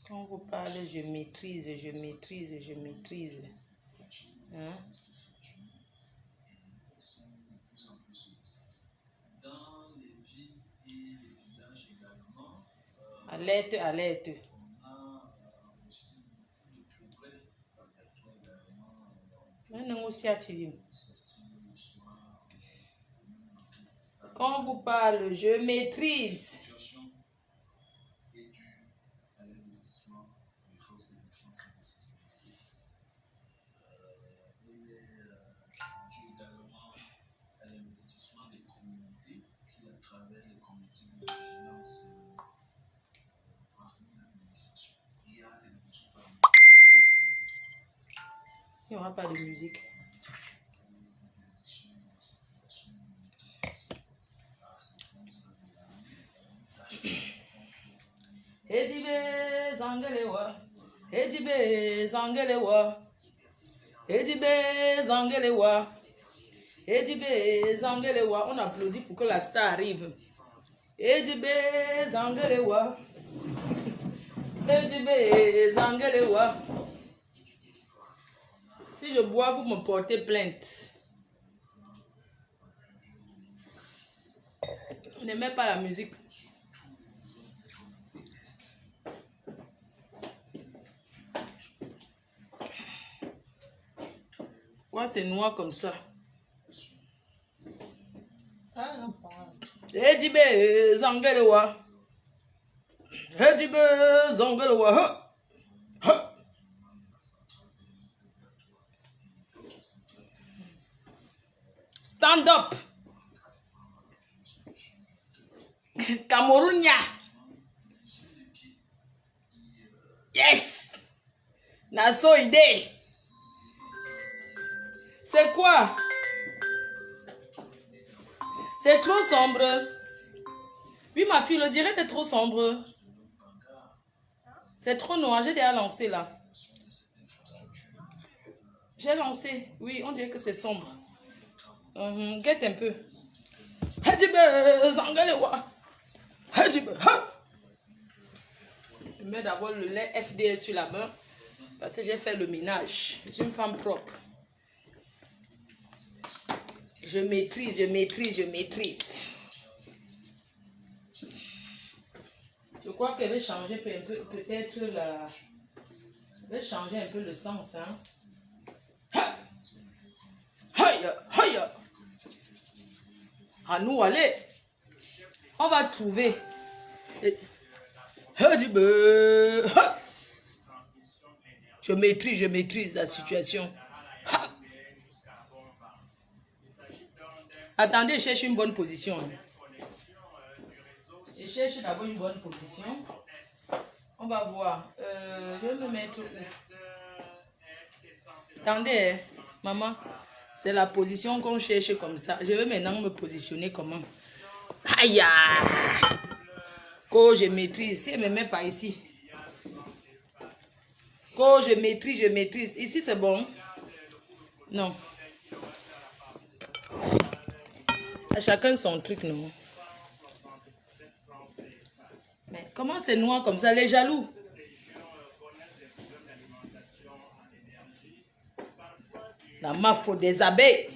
Quand on vous parle, je maîtrise. Hein? Alerte. Quand on vous parle, je maîtrise. Il n'y aura pas de musique. Edibe zangelewa. On applaudit pour que la star arrive. Edibe zangelewa. Si je bois, vous me portez plainte. On n'aimait pas la musique. Pourquoi c'est noir comme ça? Edibe zangelewa. Stand up. Camerounia. Yes. Naso idée. C'est quoi? C'est trop sombre. Oui, ma fille, le direct est trop sombre. C'est trop noir. J'ai déjà lancé là. J'ai lancé. Oui, on dirait que c'est sombre. Guette un peu. Je mets d'abord le lait FDS sur la main parce que j'ai fait le ménage. Je suis une femme propre. Je maîtrise. Je crois qu'elle veut changer peut-être la... Elle veut changer un peu le sens. Hein? À nous, allez. On va trouver. Je maîtrise la situation. Attendez, je cherche une bonne position. Je cherche d'abord une bonne position. On va voir. Je vais me mettre où? Attendez, maman. C'est la position qu'on cherche comme ça. Je vais maintenant me positionner comment? Aïe! Que je maîtrise. Si elle ne me met pas ici. Que je maîtrise. Ici, c'est bon? Non. À chacun son truc, non? Mais comment c'est noir comme ça? Les jaloux. La mafia des abeilles.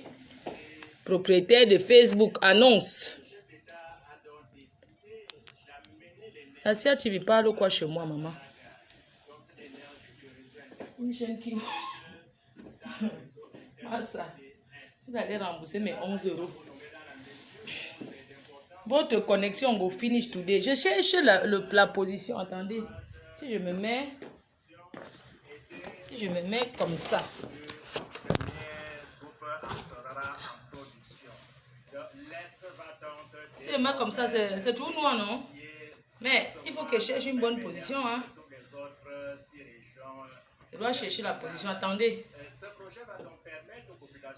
Propriétaire de Facebook annonce. Assia, tu lui parles quoi chez moi, maman? Une chaîne qui... Ah ça. Vous allez rembourser mes 11 €. Votre connexion go finish today. Je cherche la position. Attendez. Si je me mets comme ça. Si je mets comme ça, c'est tout noir, non? Mais il faut que je cherche une bonne position. Hein? Je dois chercher la position. Attendez.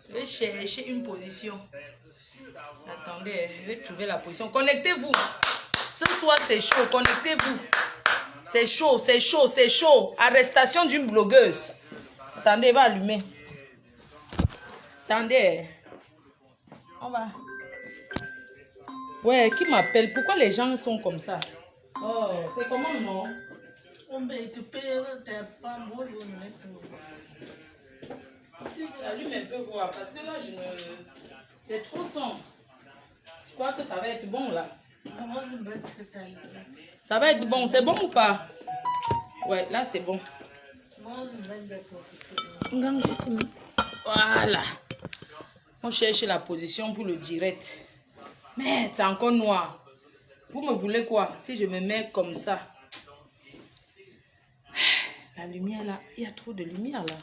Je vais chercher une position. Attendez, je vais trouver la position. Connectez-vous. Ce soir, c'est chaud. Connectez-vous. C'est chaud. Arrestation d'une blogueuse. Attendez, il va allumer. Attendez. On va. Ouais, qui m'appelle? Pourquoi les gens sont comme ça? Oh, c'est comment, non? Oh, mais tu peux ta femme, bonjour, Allume un peu voir, parce que là, je ne... C'est trop sombre. Je crois que ça va être bon, là. Ça va être bon. C'est bon ou pas? Ouais, là, c'est bon. Voilà. On cherche la position pour le direct. Mais c'est encore noir. Vous me voulez quoi? Si je me mets comme ça. La lumière là, il y a trop de lumière là.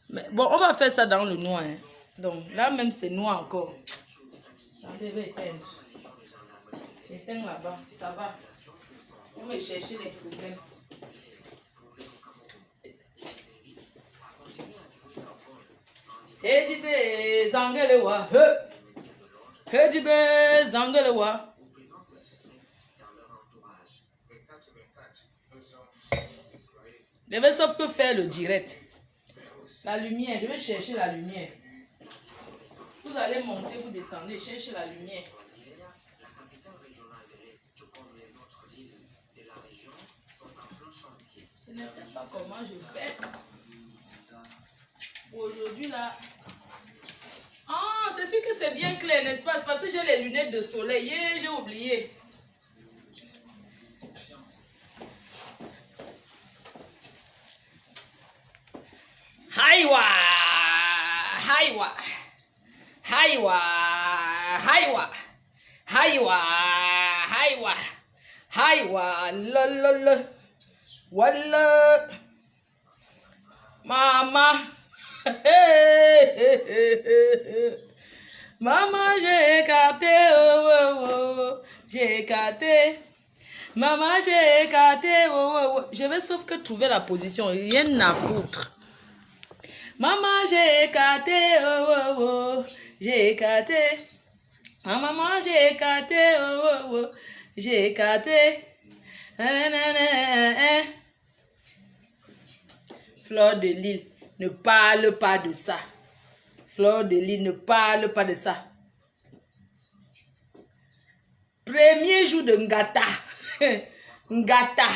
Mais bon, on va faire ça dans le noir. Hein. Donc là même c'est noir encore. Attendez, je vais éteindre. Éteindre là-bas, ça va. On va chercher les problèmes. Hedibe zangelewa, Hedibe zangelewa. Je vais sauf que faire le direct. La lumière, je vais chercher la lumière. Vous allez monter, vous descendez, chercher la lumière. Je ne sais pas comment je fais. Aujourd'hui là. Ah, c'est sûr que c'est bien clair, n'est-ce pas? Parce que j'ai les lunettes de soleil. J'ai oublié. Haïwa, haïwa, haïwa, haïwa, haïwa, haïwa, haïwa, lololo, walla, maman, maman j'ai écarté, oh, oh, oh, j'ai écarté. Maman j'ai écarté, oh, oh, oh. Je vais sauf que trouver la position, rien à foutre. Maman, j'ai écarté, oh, oh, oh, j'ai écarté. Maman, j'ai écarté, oh, oh, oh, j'ai écarté. Fleur de Lille, ne parle pas de ça. Fleur de Lille, ne parle pas de ça. Premier jour de Ngata. Ngata.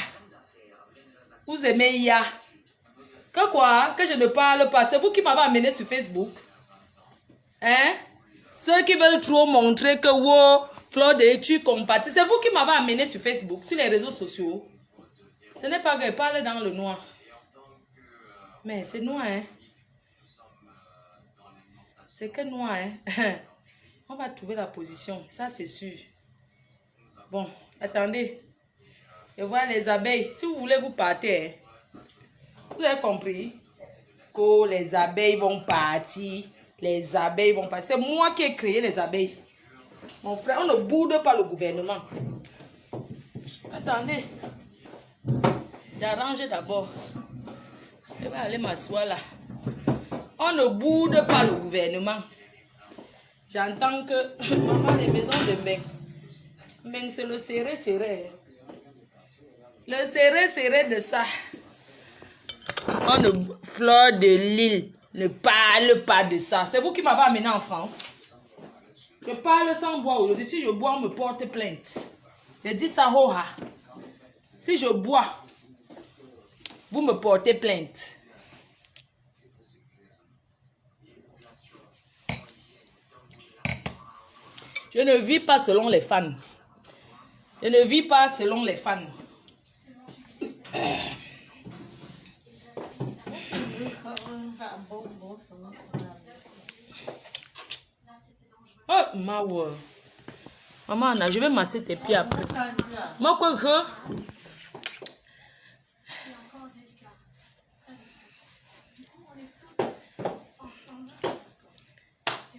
Vous aimez Ya? Que quoi? Que je ne parle pas. C'est vous qui m'avez amené sur Facebook. Hein? Ceux qui veulent trop montrer que wow, Fleur de tu compatis. C'est vous qui m'avez amené sur Facebook, sur les réseaux sociaux. Ce n'est pas que je parle dans le noir. Mais c'est noir, hein? C'est que noir, hein? On va trouver la position. Ça, c'est sûr. Bon, attendez. Je vois les abeilles. Si vous voulez, vous partez, hein? Vous avez compris que les abeilles vont partir. Les abeilles vont partir. C'est moi qui ai créé les abeilles. Mon frère, on ne boude pas le gouvernement. Attendez. J'arrange d'abord. Je vais aller m'asseoir là. On ne boude pas le gouvernement. J'entends que maman, les maisons de Mbeng. Mbeng, c'est le serré. Le serré de ça. On ne, Fleur de Lille, ne parle pas de ça. C'est vous qui m'avez amené en France. Je parle sans boire aujourd'hui. Si je bois, on me porte plainte. Je dis ça, hoha. Si je bois, vous me portez plainte. Je ne vis pas selon les fans. Je ne vis pas selon les fans. Oh, maman, je vais masser tes pieds après. Moi, quoi que...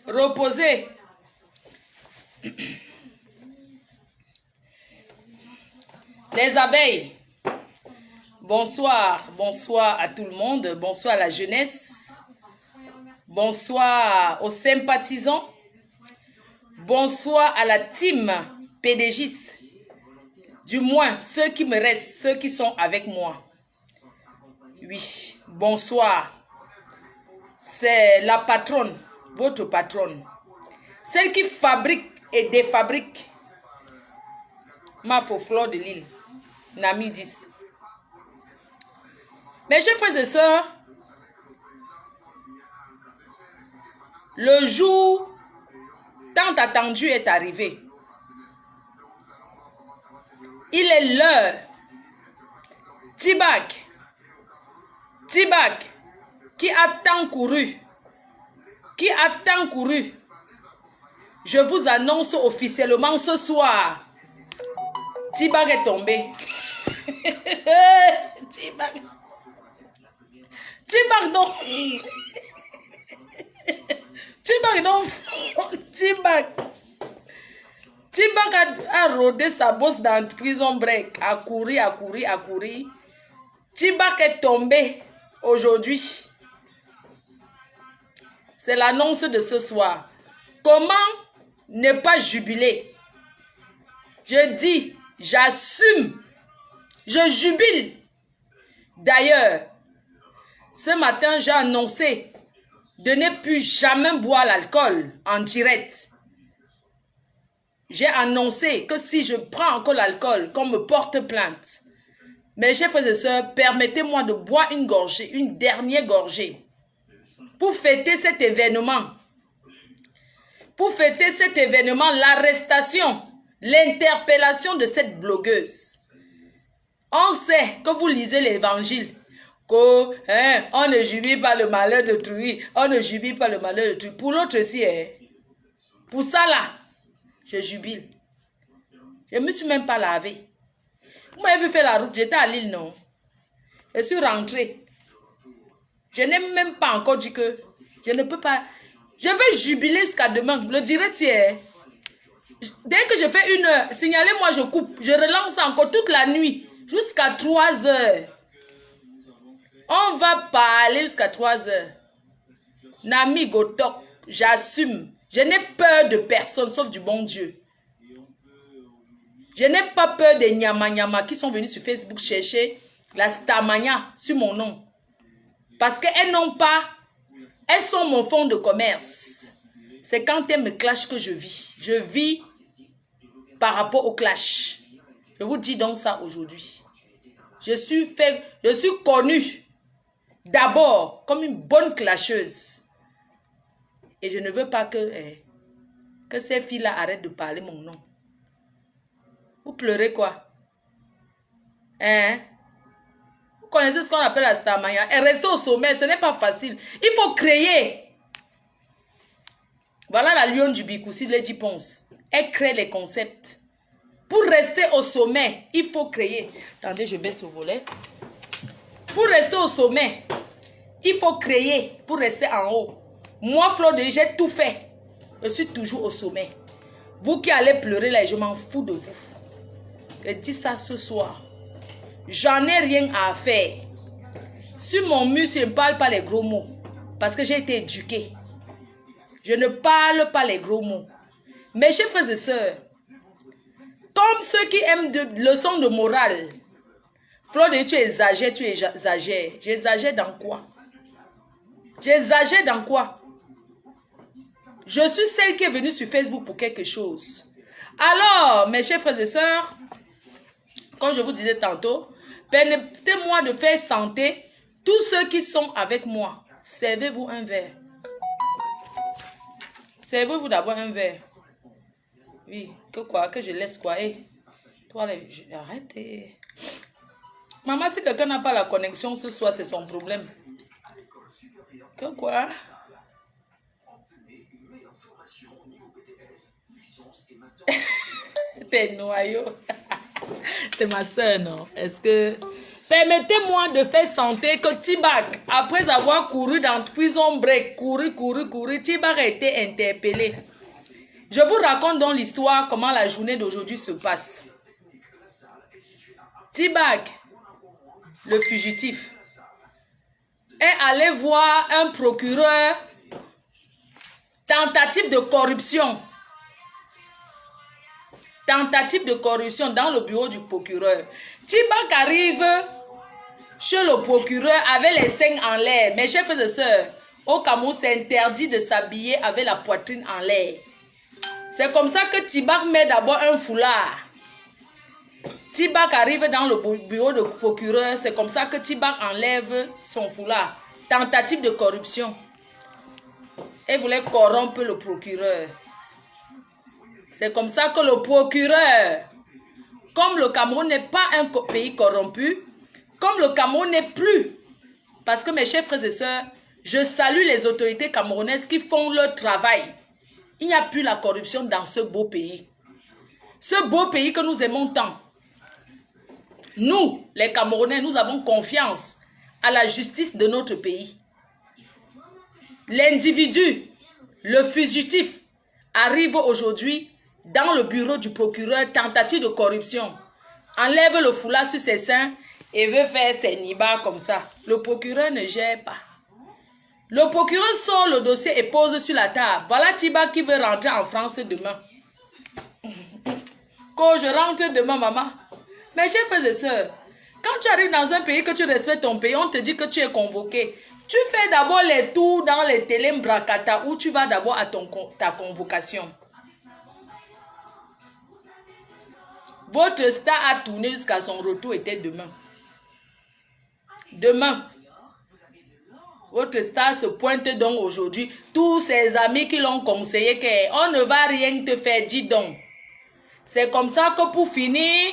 Reposer. Les abeilles. Bonsoir. Bonsoir à tout le monde. Bonsoir à la jeunesse. Bonsoir aux sympathisants. Bonsoir à la team PDGiste. Du moins, ceux qui me restent, ceux qui sont avec moi. Oui, bonsoir. C'est la patronne, votre patronne. celle qui fabrique et défabrique. Ma faux fleur de l'île. Nami 10. Mes chers frères et sœurs, le jour tant attendu est arrivé. Il est l'heure. Tibak, qui a tant couru, je vous annonce officiellement ce soir, Tibak est tombé. Tibak donc. Tibak a rodé sa bosse dans prison break, a couru. Tibak est tombé aujourd'hui. C'est l'annonce de ce soir. Comment ne pas jubiler? Je dis, j'assume, je jubile. D'ailleurs, ce matin, j'ai annoncé de ne plus jamais boire l'alcool en direct. J'ai annoncé que si je prends encore l'alcool, qu'on me porte plainte. Mes chers frères et sœurs, permettez-moi de boire une gorgée, une dernière gorgée, pour fêter cet événement. Pour fêter cet événement, l'arrestation, l'interpellation de cette blogueuse. On sait que vous lisez l'évangile, qu'on ne jubile pas le malheur d'autrui, on ne jubile pas le malheur d'autrui. Pour l'autre aussi, pour ça là, je jubile. Je ne me suis même pas lavé. Vous m'avez vu faire la route, j'étais à Lille, non? Je suis rentrée. Je n'ai même pas encore dit que je ne peux pas. Je vais jubiler jusqu'à demain. Le direct hier. Dès que je fais 1 heure, signalez-moi, je coupe. Je relance encore toute la nuit. Jusqu'à 3 heures. On va parler jusqu'à 3 heures. Nami Gotok, j'assume. Je n'ai peur de personne sauf du bon Dieu. Je n'ai pas peur des nyama qui sont venus sur Facebook chercher la stamania sur mon nom. Parce qu'elles n'ont pas, elles sont mon fonds de commerce. C'est quand elles me clashent que je vis. Je vis par rapport au clash. Je vous dis donc ça aujourd'hui. Je suis connue d'abord comme une bonne clasheuse. Et je ne veux pas que ces filles-là arrêtent de parler mon nom. Vous pleurez quoi? Vous connaissez ce qu'on appelle la stamania. Et rester au sommet, ce n'est pas facile. Il faut créer. Voilà la lionne du Bikoussi, Lady Ponce. Elle crée les concepts. Pour rester au sommet, il faut créer. Attendez, je baisse au volet. Pour rester au sommet, il faut créer pour rester en haut. Moi, Fleur de Lys, j'ai tout fait. Je suis toujours au sommet. Vous qui allez pleurer là, je m'en fous de vous. Je dis ça ce soir. J'en ai rien à faire. Sur mon mur, je ne parle pas les gros mots. Parce que j'ai été éduquée. Je ne parle pas les gros mots. Mes chers frères et sœurs, comme ceux qui aiment des leçons de morale, Fleur de Lys, tu exagères. J'exagère dans quoi? J'exagère dans quoi? Je suis celle qui est venue sur Facebook pour quelque chose. Alors, mes chers frères et sœurs, comme je vous disais tantôt, permettez-moi de faire santé tous ceux qui sont avec moi. Servez-vous un verre. Servez-vous d'abord un verre. Oui, que quoi? Que je laisse quoi? Toi, arrête. Maman, si quelqu'un n'a pas la connexion ce soir, c'est son problème. Que quoi? T'es noyau. C'est ma soeur, non? Est-ce que... Permettez-moi de faire santé que Tibak, après avoir couru dans prison break, couru, Tibak a été interpellé. Je vous raconte donc l'histoire, comment la journée d'aujourd'hui se passe. Tibak, le fugitif, est allé voir un procureur, tentative de corruption. Tentative de corruption dans le bureau du procureur. Tibak arrive chez le procureur avec les seins en l'air. Mes chers frères et sœurs, au Cameroun, c'est interdit de s'habiller avec la poitrine en l'air. C'est comme ça que Tibak met d'abord un foulard. Tibak arrive dans le bureau de procureur. C'est comme ça que Tibak enlève son foulard. Tentative de corruption. Et voulait corrompre le procureur. C'est comme ça que le procureur, comme le Cameroun n'est pas un pays corrompu, comme le Cameroun n'est plus, parce que mes chers frères et sœurs, je salue les autorités camerounaises qui font leur travail. Il n'y a plus la corruption dans ce beau pays. Ce beau pays que nous aimons tant. Nous, les Camerounais, nous avons confiance à la justice de notre pays. L'individu, le fugitif, arrive aujourd'hui dans le bureau du procureur, tentative de corruption. Enlève le foulard sur ses seins et veut faire ses nibas comme ça. Le procureur ne gère pas. Le procureur sort le dossier et pose sur la table. Voilà Tiba qui veut rentrer en France demain. Quand je rentre demain, maman. Mes chers frères et sœurs, quand tu arrives dans un pays que tu respectes ton pays, on te dit que tu es convoqué. Tu fais d'abord les tours dans les télémbrakata où tu vas d'abord à ta convocation. Votre star a tourné jusqu'à son retour était demain. Demain. Votre star se pointe donc aujourd'hui. Tous ses amis qui l'ont conseillé qu'on ne va rien te faire, dis donc. C'est comme ça que pour finir,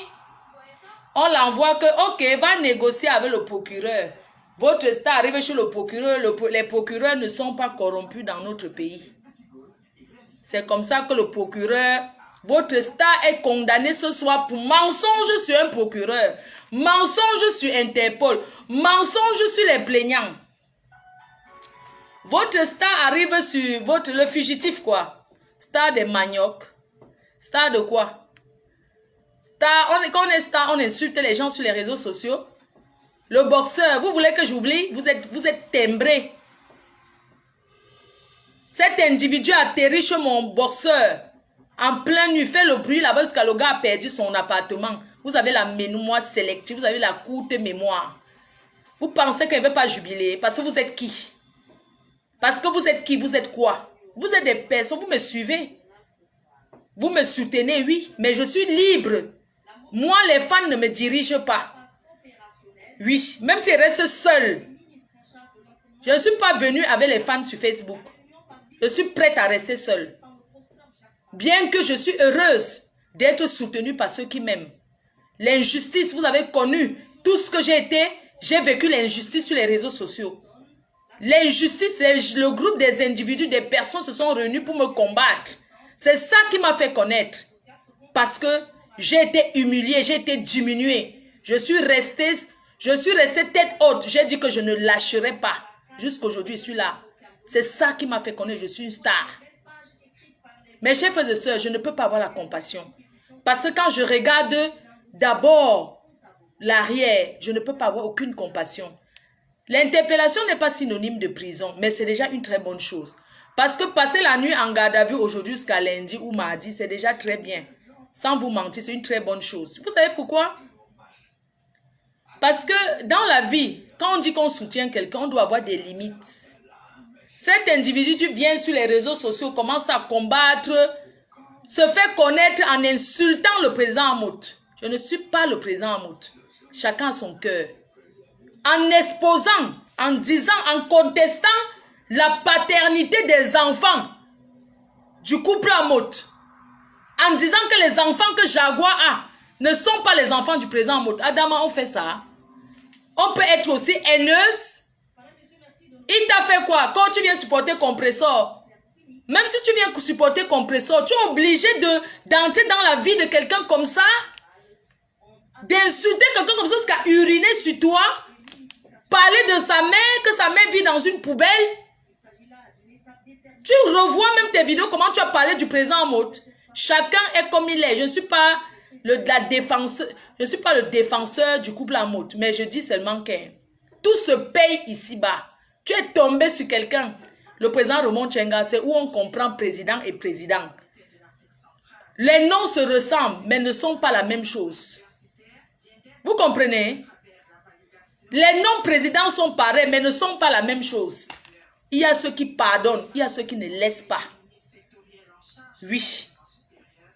on l'envoie que, ok, va négocier avec le procureur. Votre star arrive chez le procureur. Les procureurs ne sont pas corrompus dans notre pays. C'est comme ça que le procureur... Votre star est condamné ce soir pour mensonge sur un procureur, mensonge sur Interpol, mensonge sur les plaignants. Votre star arrive sur le fugitif quoi? Star des maniocs. Star de quoi? Star, quand on est star, on insulte les gens sur les réseaux sociaux. Le boxeur, vous voulez que j'oublie? Vous êtes timbré. Cet individu atterrit chez mon boxeur. En plein nuit, fait le bruit là-bas jusqu'à le gars a perdu son appartement. Vous avez la mémoire sélective, vous avez la courte mémoire. Vous pensez qu'elle ne veut pas jubiler parce que vous êtes qui? Parce que vous êtes qui? Vous êtes quoi? Vous êtes des personnes, vous me suivez. Vous me soutenez, oui, mais je suis libre. Moi, les fans ne me dirigent pas. Oui, même s'ils restent seuls. Je ne suis pas venue avec les fans sur Facebook. Je suis prête à rester seule. Bien que je suis heureuse d'être soutenue par ceux qui m'aiment. L'injustice, vous avez connu tout ce que j'ai été. J'ai vécu l'injustice sur les réseaux sociaux. L'injustice, le groupe des individus, des personnes se sont réunis pour me combattre. C'est ça qui m'a fait connaître. Parce que j'ai été humiliée, j'ai été diminuée. Je suis restée tête haute. J'ai dit que je ne lâcherai pas. Jusqu'aujourd'hui, je suis là. C'est ça qui m'a fait connaître. Je suis une star. Mes chers frères et sœurs, je ne peux pas avoir la compassion. Parce que quand je regarde d'abord l'arrière, je ne peux pas avoir aucune compassion. L'interpellation n'est pas synonyme de prison, mais c'est déjà une très bonne chose. Parce que passer la nuit en garde à vue aujourd'hui jusqu'à lundi ou mardi, c'est déjà très bien. Sans vous mentir, c'est une très bonne chose. Vous savez pourquoi? Parce que dans la vie, quand on dit qu'on soutient quelqu'un, on doit avoir des limites. Cet individu vient sur les réseaux sociaux, commence à combattre, se fait connaître en insultant le président Hamout. Je ne suis pas le président Hamout. Chacun a son cœur. En exposant, en disant, en contestant la paternité des enfants du couple Hamout. En disant que les enfants que Jaguar a ne sont pas les enfants du président Hamout. Adama, on fait ça. On peut être aussi haineuse. Il t'a fait quoi? Quand tu viens supporter Compressor, même si tu viens supporter Compressor, tu es obligé d'entrer dans la vie de quelqu'un comme ça, d'insulter quelqu'un comme ça jusqu'à uriner sur toi, parler de sa mère, que sa mère vit dans une poubelle. Tu revois même tes vidéos, comment tu as parlé du président Hamout. Chacun est comme il est. Je ne suis pas le défenseur du couple Hamout, mais je dis seulement que tout se paye ici-bas. Tu es tombé sur quelqu'un. Le président Raymond Tchenga, c'est où on comprend président et président. Les noms se ressemblent, mais ne sont pas la même chose. Vous comprenez? Les noms présidents sont pareils, mais ne sont pas la même chose. Il y a ceux qui pardonnent, il y a ceux qui ne laissent pas. Oui.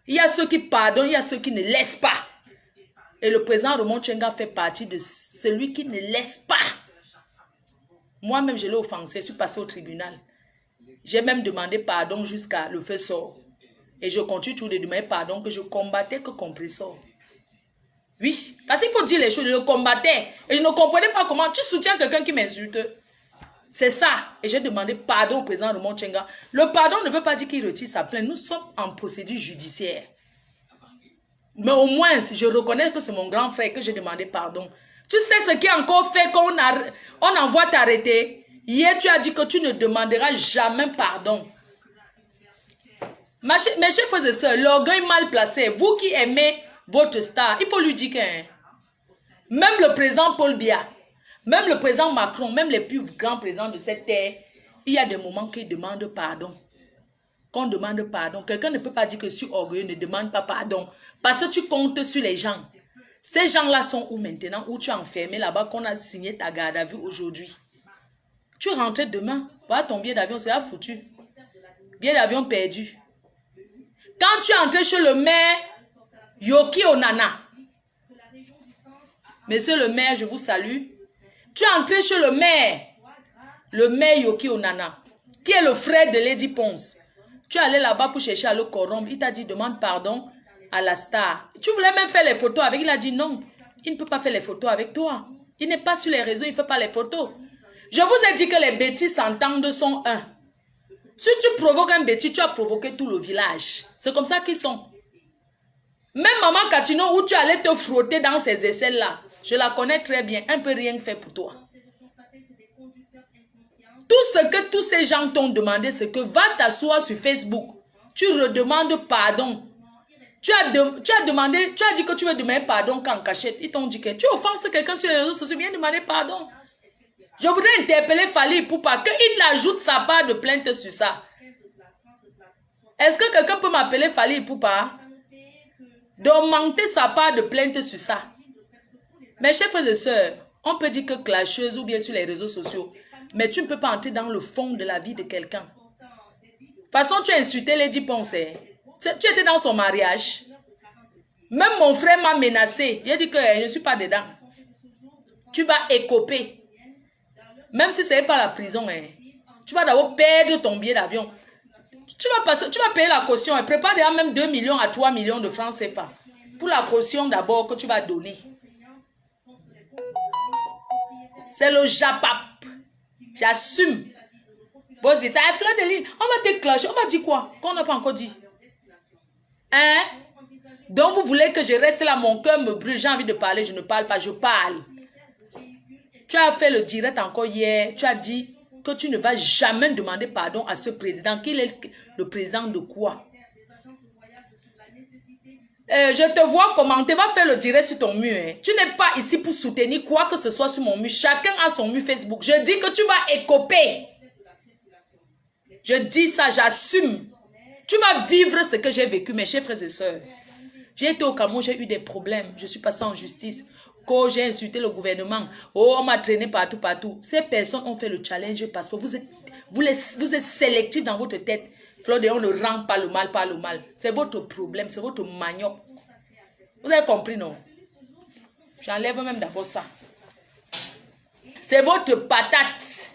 Il y a ceux qui pardonnent, il y a ceux qui ne laissent pas. Et le président Raymond Tchenga fait partie de celui qui ne laisse pas. Moi-même, je l'ai offensé, je suis passé au tribunal. J'ai même demandé pardon jusqu'à le feu sort. Et je continue toujours de demander pardon que je combattais que compressor. Oui, parce qu'il faut dire les choses, je le combattais. Et je ne comprenais pas comment tu soutiens quelqu'un qui m'insulte. C'est ça. Et j'ai demandé pardon au président Raymond Tchenga. Le pardon ne veut pas dire qu'il retire sa plainte. Nous sommes en procédure judiciaire. Mais au moins, je reconnais que c'est mon grand frère que j'ai demandé pardon. Tu sais ce qui a encore fait qu'on envoie t'arrêter. Hier, tu as dit que tu ne demanderas jamais pardon. Mes chers frères et sœurs, l'orgueil mal placé, vous qui aimez votre star, il faut lui dire que même le président Paul Biya, même le président Macron, même les plus grands présidents de cette terre, il y a des moments qu'ils demandent pardon. Qu'on demande pardon. Quelqu'un ne peut pas dire que je suis orgueilleux, ne demande pas pardon. Parce que tu comptes sur les gens. Ces gens-là sont où maintenant? Où tu es enfermé là-bas, qu'on a signé ta garde à vue aujourd'hui. Tu rentres demain, voilà ton billet d'avion, c'est là foutu. Billet d'avion perdu. Quand tu es entré chez le maire Yoki Onana, monsieur le maire, je vous salue. Tu es entré chez le maire Yoki Onana, qui est le frère de Lady Ponce. Tu es allé là-bas pour chercher à le corrompre. Il t'a dit, demande pardon à la star. Tu voulais même faire les photos avec. Il a dit non, il ne peut pas faire les photos avec toi. Il n'est pas sur les réseaux, il ne fait pas les photos. Je vous ai dit que les bêtises s'entendent sont un. Si tu provoques un bêtise, tu as provoqué tout le village. C'est comme ça qu'ils sont. Même maman Katino, où tu allais te frotter dans ces aisselles-là, je la connais très bien. Elle ne peut rien faire pour toi. Tout ce que tous ces gens t'ont demandé, c'est que va t'asseoir sur Facebook. Tu redemandes pardon. Tu as dit que tu veux demander pardon qu'en cachette. Ils t'ont dit que tu offenses quelqu'un sur les réseaux sociaux, viens demander pardon. Je voudrais interpeller Fally Ipupa qu'il ajoute sa part de plainte sur ça. Est-ce que quelqu'un peut m'appeler Fally Ipupa? D'augmenter sa part de plainte sur ça. Mes chers frères et sœurs, on peut dire que clasheuse ou bien sur les réseaux sociaux, mais tu ne peux pas entrer dans le fond de la vie de quelqu'un. De toute façon, tu as insulté Lady Ponce. Tu étais dans son mariage. Même mon frère m'a menacé. Il a dit que je ne suis pas dedans. Tu vas écoper. Même si ce n'est pas la prison. Tu vas d'abord perdre ton billet d'avion. Tu vas payer la caution. Prépare déjà même 2 millions à 3 millions de francs CFA. Pour la caution d'abord que tu vas donner. C'est le JAPAP. J'assume. Bon, c'est ça, fleur de l'île. On va te clasher. On va dire quoi? Qu'on n'a pas encore dit. Hein? Donc vous voulez que je reste là, mon cœur me brûle. J'ai envie de parler, je ne parle pas, je parle. Tu as fait le direct encore hier. Tu as dit que tu ne vas jamais demander pardon à ce président. Qu'il est le président de quoi? Je te vois commenter, va faire le direct sur ton mur. Hein. Tu n'es pas ici pour soutenir quoi que ce soit sur mon mur. Chacun a son mur Facebook. Je dis que tu vas écoper. Je dis ça, j'assume. Tu vas vivre ce que j'ai vécu, mes chers frères et sœurs. J'ai été au Cameroun, j'ai eu des problèmes. Je suis passé en justice. Quand j'ai insulté le gouvernement. Oh, on m'a traîné partout, partout. Ces personnes ont fait le challenge parce que vous êtes sélectif dans votre tête. Flodé, on ne rend pas le mal, pas le mal. C'est votre problème, c'est votre manioc. Vous avez compris, non? J'enlève même d'abord ça. C'est votre patate.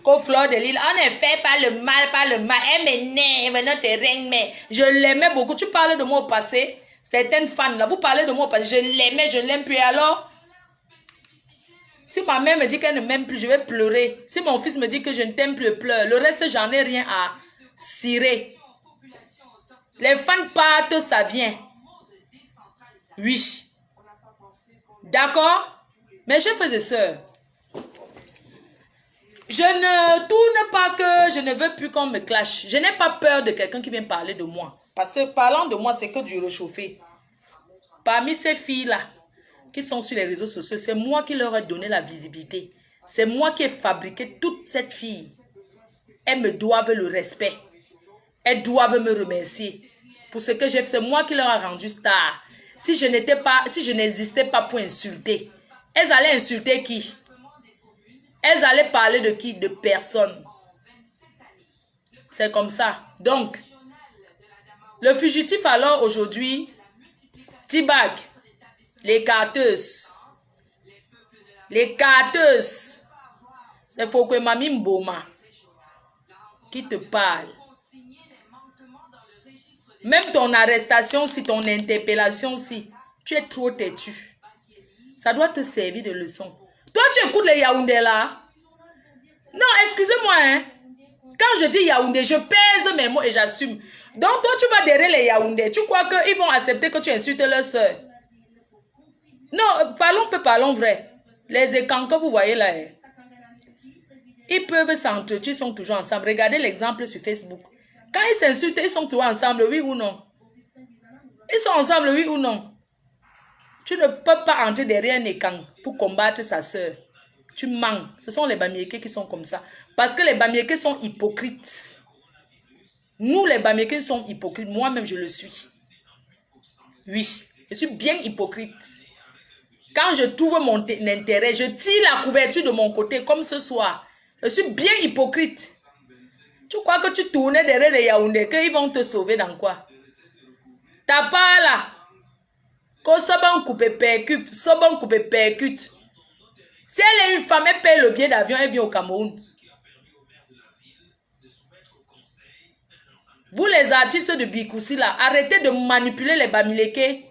Qu'au Fleur de l'île, on ne fait pas le mal, pas le mal. Elle m'énerve, notre reine, mais je l'aimais beaucoup. Tu parles de moi au passé. Certaines fans, là, vous parlez de moi au passé. Je l'aimais, je l'aime plus. Alors, si ma mère me dit qu'elle ne m'aime plus, je vais pleurer. Si mon fils me dit que je ne t'aime plus, je pleure. Le reste, j'en ai rien à cirer. Les fans partent, ça vient. Oui. D'accord? Mes chers frères et sœurs, je ne tourne pas que je ne veux plus qu'on me clash. Je n'ai pas peur de quelqu'un qui vient parler de moi. Parce que parlant de moi, c'est que du réchauffé. Parmi ces filles-là, qui sont sur les réseaux sociaux, c'est moi qui leur ai donné la visibilité. C'est moi qui ai fabriqué toute cette fille. Elles me doivent le respect. Elles doivent me remercier. Pour ce que j'ai fait, c'est moi qui leur ai rendu star. Si je n'existais pas pour insulter, elles allaient insulter qui? Elles allaient parler de qui? De personne. C'est comme ça. Donc, Le fugitif alors aujourd'hui, T-Bag, les carteuses. Les carteuses. C'est Fokwe Mami Mboma qui te parle. Même ton arrestation, si ton interpellation, si tu es trop têtu, ça doit te servir de leçon. Toi, tu écoutes les Yaoundé là? Non, excusez-moi, hein. Quand je dis Yaoundé, je pèse mes mots et j'assume. Donc, toi, tu vas derrière les Yaoundé. Tu crois qu'ils vont accepter que tu insultes leur soeur? Non, parlons vrai. Les écans que vous voyez là, hein, ils peuvent s'entretuer, ils sont toujours ensemble. Regardez l'exemple sur Facebook. Quand ils s'insultent, ils sont toujours ensemble, oui ou non? Ils sont ensemble, oui ou non? Tu ne peux pas entrer derrière un écan pour combattre sa soeur. Tu mens. Ce sont les Bamiékés qui sont comme ça. Parce que les Bamiékés sont hypocrites. Nous, les Bamiékés sont hypocrites. Moi-même, je le suis. Oui, je suis bien hypocrite. Quand je trouve mon intérêt, je tire la couverture de mon côté, comme ce soir. Je suis bien hypocrite. Tu crois que tu tournais derrière les Yaoundé, qu'ils vont te sauver dans quoi? T'as pas là. Quand Soban coupe percute, Soban coupe percute. Si elle est une femme, elle paye le billet d'avion, elle vient au Cameroun. Vous les artistes de Bikoussi là, arrêtez de manipuler les Bamilékés.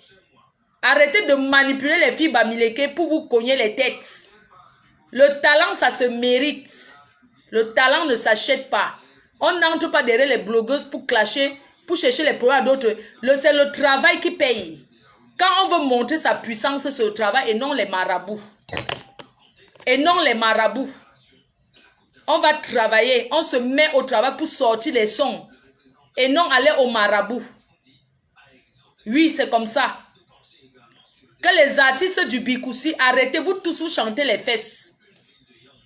Arrêtez de manipuler les filles Bamilékés pour vous cogner les têtes. Le talent, ça se mérite. Le talent ne s'achète pas. On n'entre pas derrière les blogueuses pour clasher, pour chercher les problèmes d'autres. C'est le travail qui paye. Quand on veut montrer sa puissance, c'est le travail et non les marabouts. Et non les marabouts. On va travailler, on se met au travail pour sortir les sons. Et non aller au marabout. Oui, c'est comme ça. Que les artistes du Bikoussi, arrêtez-vous tous vous chanter les fesses.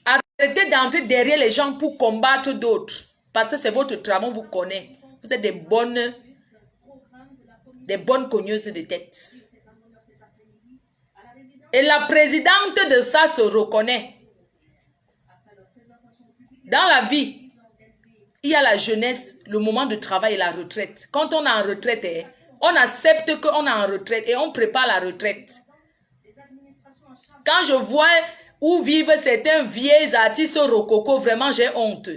Arrêtez d'entrer derrière les gens pour combattre d'autres. Parce que c'est votre travail, on vous connaît. Vous êtes des bonnes cogneuses de tête. Et la présidente de ça se reconnaît. Dans la vie, il y a la jeunesse, le moment de travail et la retraite. Quand on est en retraite, on accepte qu'on est en retraite et on prépare la retraite. Quand je vois où vivent certains vieux artistes rococo, vraiment j'ai honte.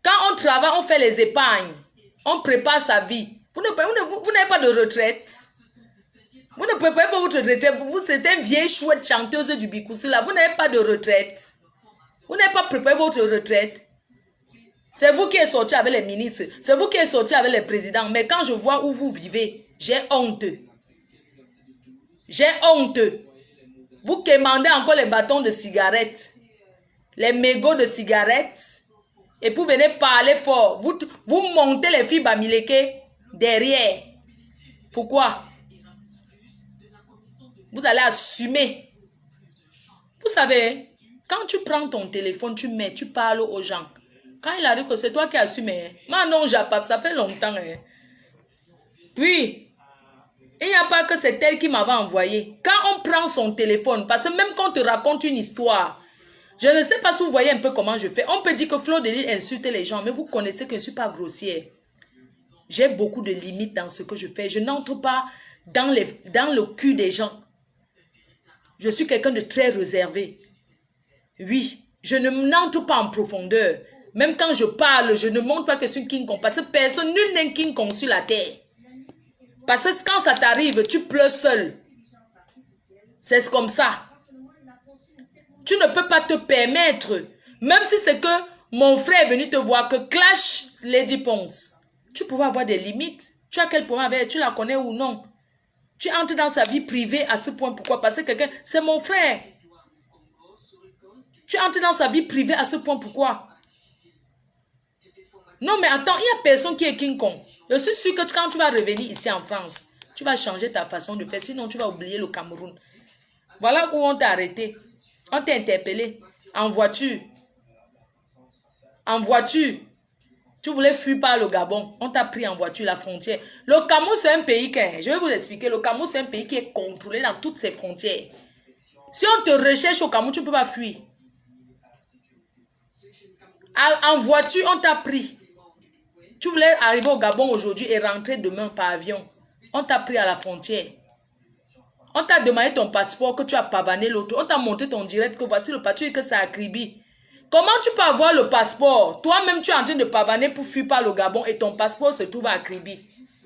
Quand on travaille, on fait les épargnes. On prépare sa vie. Vous n'avez pas de retraite. Vous ne préparez pas votre retraite. Vous êtes une vieille chouette chanteuse du Bikoussi là. Vous n'avez pas de retraite. Vous n'avez pas préparé votre retraite. C'est vous qui êtes sorti avec les ministres. C'est vous qui êtes sorti avec les présidents. Mais quand je vois où vous vivez, j'ai honte. J'ai honte. Vous quémandez encore les bâtons de cigarettes. Les mégots de cigarettes. Et vous venez parler fort. Vous montez les filles Bamilékés derrière. Pourquoi? Vous allez assumer. Vous savez, quand tu prends ton téléphone, tu parles aux gens. Quand il arrive que c'est toi qui assumes, non, Japap, ça fait longtemps. Puis, il n'y a pas que c'est elle qui m'avait envoyé. Quand on prend son téléphone, parce que même quand on te raconte une histoire, je ne sais pas si vous voyez un peu comment je fais. On peut dire que Flo de Lille insulte les gens, mais vous connaissez que je ne suis pas grossière. J'ai beaucoup de limites dans ce que je fais. Je n'entre pas dans le cul des gens. Je suis quelqu'un de très réservé. Oui, je n'entre pas en profondeur. Même quand je parle, je ne montre pas que je suis King Kong. Parce que personne, nul n'est King Kong sur la terre. Parce que quand ça t'arrive, tu pleures seul. C'est comme ça. Tu ne peux pas te permettre. Même si c'est que mon frère est venu te voir, que clash Lady Ponce. Tu pouvais avoir des limites. Tu as quel problème avec elle? Tu la connais ou non? Tu entres dans sa vie privée à ce point. Pourquoi? Parce que quelqu'un, c'est mon frère. Tu entres dans sa vie privée à ce point. Pourquoi? Non, mais attends, il n'y a personne qui est King Kong. Je suis sûr que quand tu vas revenir ici en France, tu vas changer ta façon de faire. Sinon, tu vas oublier le Cameroun. Voilà où on t'a arrêté. On t'a interpellé. En voiture. En voiture. Tu voulais fuir par le Gabon. On t'a pris en voiture, la frontière. Le Cameroun, c'est un pays je vais vous expliquer. Le Cameroun, c'est un pays qui est contrôlé dans toutes ses frontières. Si on te recherche au Cameroun, tu ne peux pas fuir. En voiture, on t'a pris. Tu voulais arriver au Gabon aujourd'hui et rentrer demain par avion. On t'a pris à la frontière. On t'a demandé ton passeport que tu as pavané l'autre. On t'a montré ton direct que voici le passeport et que c'est à Kribi. Comment tu peux avoir le passeport? Toi-même, tu es en train de pavaner pour fuir par le Gabon et ton passeport se trouve à Kribi.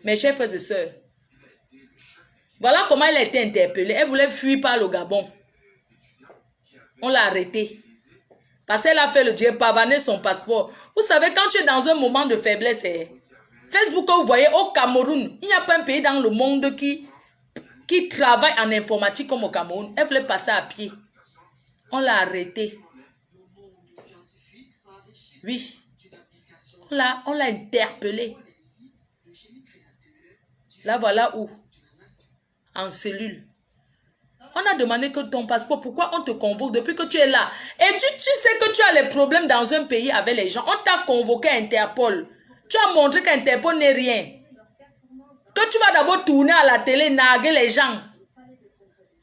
Mes chers frères et sœurs. Voilà comment elle a été interpellée. Elle voulait fuir par le Gabon. On l'a arrêtée. Parce qu'elle a fait le Dieu, pavaner son passeport. Vous savez, quand tu es dans un moment de faiblesse, Facebook, vous voyez, au Cameroun, il n'y a pas un pays dans le monde qui travaille en informatique comme au Cameroun. Elle voulait passer à pied. On l'a arrêtée. Oui. On l'a interpellée. Là, voilà où. En cellule. On a demandé que ton passeport, pourquoi on te convoque depuis que tu es là? Et tu sais que tu as les problèmes dans un pays avec les gens. On t'a convoqué à Interpol. Tu as montré qu'Interpol n'est rien. Que tu vas d'abord tourner à la télé, narguer les gens.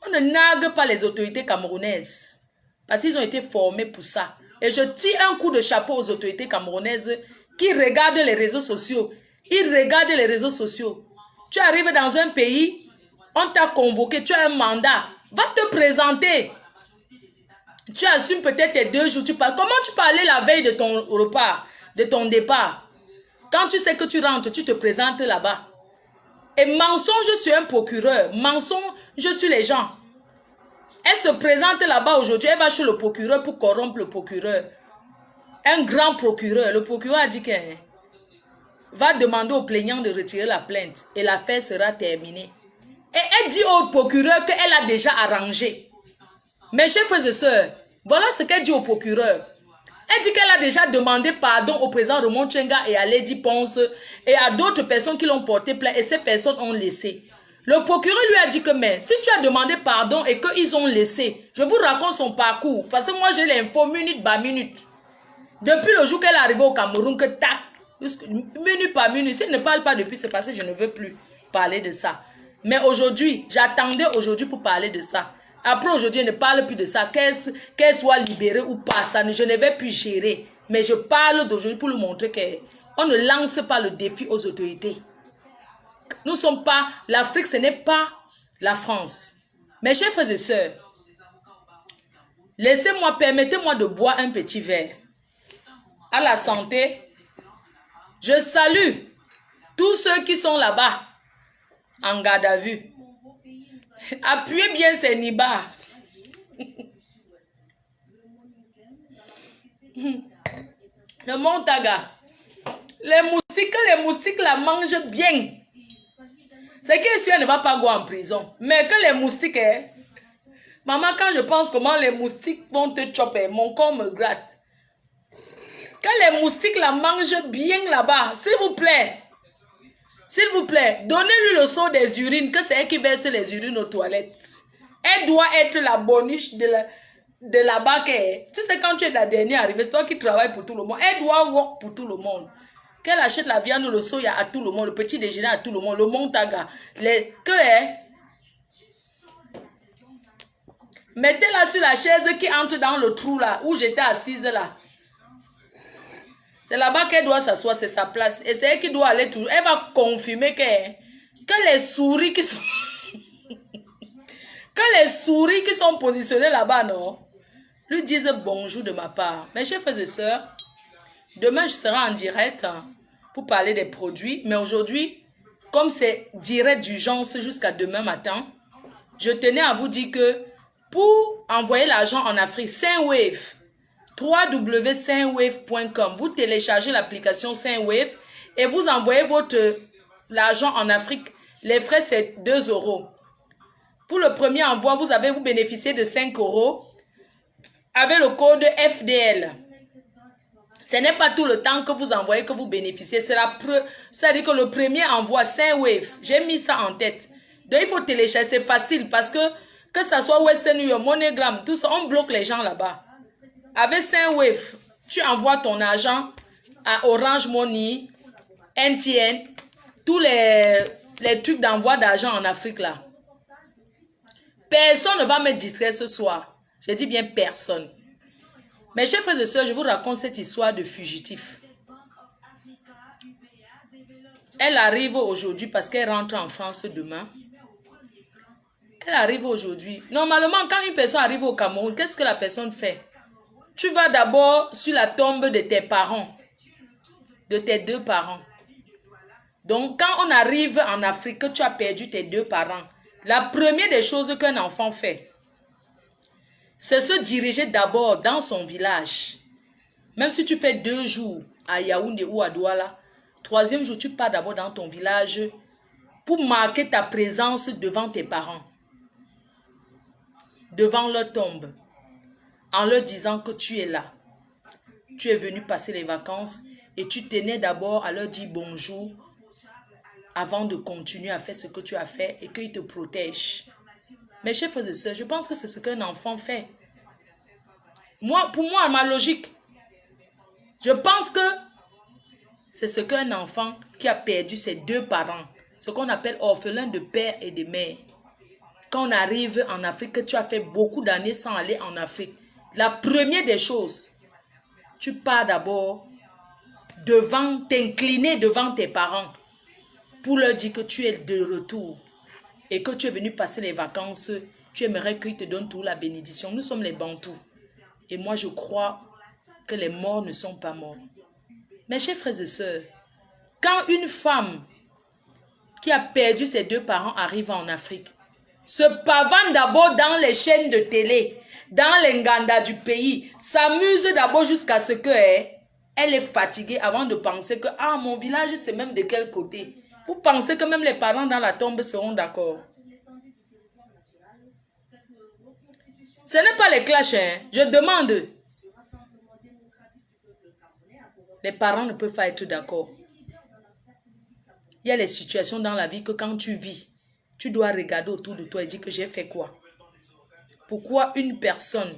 On ne nargue pas les autorités camerounaises. Parce qu'ils ont été formés pour ça. Et je tire un coup de chapeau aux autorités camerounaises qui regardent les réseaux sociaux. Ils regardent les réseaux sociaux. Tu arrives dans un pays, on t'a convoqué, tu as un mandat. Va te présenter. Tu assumes peut-être tes 2 jours. Comment tu peux aller la veille de ton repas, de ton départ? Quand tu sais que tu rentres, tu te présentes là-bas. Et mensonge sur un procureur. Mensonge sur les gens. Elle se présente là-bas aujourd'hui. Elle va chez le procureur pour corrompre le procureur. Un grand procureur. Le procureur a dit qu'il va demander au plaignant de retirer la plainte. Et l'affaire sera terminée. Et elle dit au procureur qu'elle a déjà arrangé. Mes chers frères et sœurs, voilà ce qu'elle dit au procureur. Elle dit qu'elle a déjà demandé pardon au président Raymond Tchenga et à Lady Ponce et à d'autres personnes qui l'ont porté plainte et ces personnes ont laissé. Le procureur lui a dit que mais si tu as demandé pardon et qu'ils ont laissé, je vous raconte son parcours parce que moi j'ai l'info minute par minute. Depuis le jour qu'elle est arrivée au Cameroun, que tac, minute par minute, si elle ne parle pas depuis, c'est parce que je ne veux plus parler de ça. Mais aujourd'hui, j'attendais aujourd'hui pour parler de ça. Après aujourd'hui, je ne parle plus de ça. Qu'elle soit libérée ou pas, ça, je ne vais plus gérer. Mais je parle d'aujourd'hui pour lui montrer qu'on ne lance pas le défi aux autorités. Nous ne sommes pas... L'Afrique, ce n'est pas la France. Mes chers frères et sœurs, laissez-moi, permettez-moi de boire un petit verre. À la santé, je salue tous ceux qui sont là-bas, en garde à vue. Appuyez bien ces nibards. Le Montaga. Les moustiques la mangent bien. C'est que si elle ne va pas go en prison. Mais que les moustiques, maman, quand je pense comment les moustiques vont te choper, mon corps me gratte. Que les moustiques la mangent bien là-bas, s'il vous plaît. S'il vous plaît, donnez-lui le seau des urines, que c'est elle qui verse les urines aux toilettes. Elle doit être la boniche de là-bas. Tu sais, quand tu es la dernière arrivée, c'est toi qui travailles pour tout le monde. Elle doit work pour tout le monde. Qu'elle achète la viande, le soya à tout le monde, le petit déjeuner à tout le monde, le montaga. Mettez-la sur la chaise qui entre dans le trou là, où j'étais assise là. C'est là-bas qu'elle doit s'asseoir, c'est sa place. Et c'est elle qui doit aller tout. Elle va confirmer que les souris qui sont... que les souris qui sont positionnées là-bas, non, lui disent bonjour de ma part. Mes chers frères et sœurs, demain je serai en direct pour parler des produits. Mais aujourd'hui, comme c'est direct d'urgence jusqu'à demain matin, je tenais à vous dire que pour envoyer l'argent en Afrique, Sainwave, www.sainwave.com. Vous téléchargez l'application Sainwave et vous envoyez l'argent en Afrique. Les frais, c'est 2 €. Pour le premier envoi, vous bénéficiez de 5 € avec le code FDL. Ce n'est pas tout le temps que vous envoyez que vous bénéficiez. C'est-à-dire que le premier envoi, Sainwave, j'ai mis ça en tête. Donc, il faut télécharger. C'est facile parce que ça soit Western Union, MoneyGram, tout ça, on bloque les gens là-bas. Avec Sainwave, tu envoies ton argent à Orange Money, NTN, tous les trucs d'envoi d'argent en Afrique là. Personne ne va me distraire ce soir. Je dis bien personne. Mes chers frères et sœurs, je vous raconte cette histoire de fugitif. Elle arrive aujourd'hui parce qu'elle rentre en France demain. Elle arrive aujourd'hui. Normalement, quand une personne arrive au Cameroun, qu'est-ce que la personne fait? Tu vas d'abord sur la tombe de tes parents, de tes deux parents. Donc, quand on arrive en Afrique, que tu as perdu tes deux parents, la première des choses qu'un enfant fait, c'est se diriger d'abord dans son village. Même si tu fais 2 jours à Yaoundé ou à Douala, 3e jour, tu pars d'abord dans ton village pour marquer ta présence devant tes parents, devant leur tombe, en leur disant que tu es là. Tu es venu passer les vacances et tu tenais d'abord à leur dire bonjour avant de continuer à faire ce que tu as fait et qu'ils te protègent. Mes chers frères et sœurs, je pense que c'est ce qu'un enfant fait. Pour moi, ma logique, je pense que c'est ce qu'un enfant qui a perdu ses deux parents, ce qu'on appelle orphelin de père et de mère. Quand on arrive en Afrique, que tu as fait beaucoup d'années sans aller en Afrique, la première des choses, tu pars d'abord t'incliner devant tes parents pour leur dire que tu es de retour et que tu es venu passer les vacances. Tu aimerais qu'ils te donnent toute la bénédiction. Nous sommes les Bantous. Et moi, je crois que les morts ne sont pas morts. Mes chers frères et sœurs, quand une femme qui a perdu ses deux parents arrive en Afrique, se pavane d'abord dans les chaînes de télé, dans les Nganda du pays, s'amuse d'abord jusqu'à ce qu'elle est fatiguée avant de penser que mon village c'est même de quel côté. Vous pensez que même les parents dans la tombe seront d'accord? Ce n'est pas les clashs, je demande. Les parents ne peuvent pas être d'accord. Il y a les situations dans la vie que quand tu vis, tu dois regarder autour de toi et dire que j'ai fait quoi? Pourquoi une personne,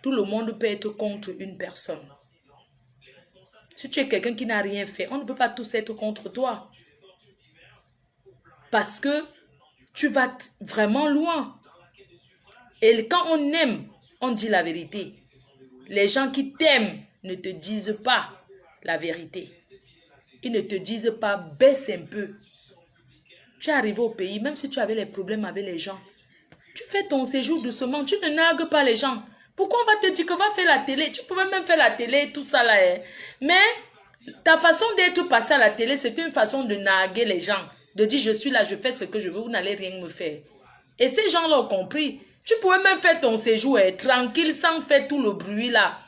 tout le monde peut être contre une personne? Si tu es quelqu'un qui n'a rien fait, on ne peut pas tous être contre toi. Parce que tu vas vraiment loin. Et quand on aime, on dit la vérité. Les gens qui t'aiment ne te disent pas la vérité. Ils ne te disent pas, baisse un peu. Tu es arrivé au pays, même si tu avais les problèmes avec les gens, tu fais ton séjour doucement, tu ne nargues pas les gens. Pourquoi on va te dire que va faire la télé? Tu pouvais même faire la télé, tout ça là. Mais ta façon d'être passé à la télé, c'est une façon de narguer les gens. De dire, je suis là, je fais ce que je veux, vous n'allez rien me faire. Et ces gens-là ont compris. Tu pouvais même faire ton séjour tranquille, sans faire tout le bruit là.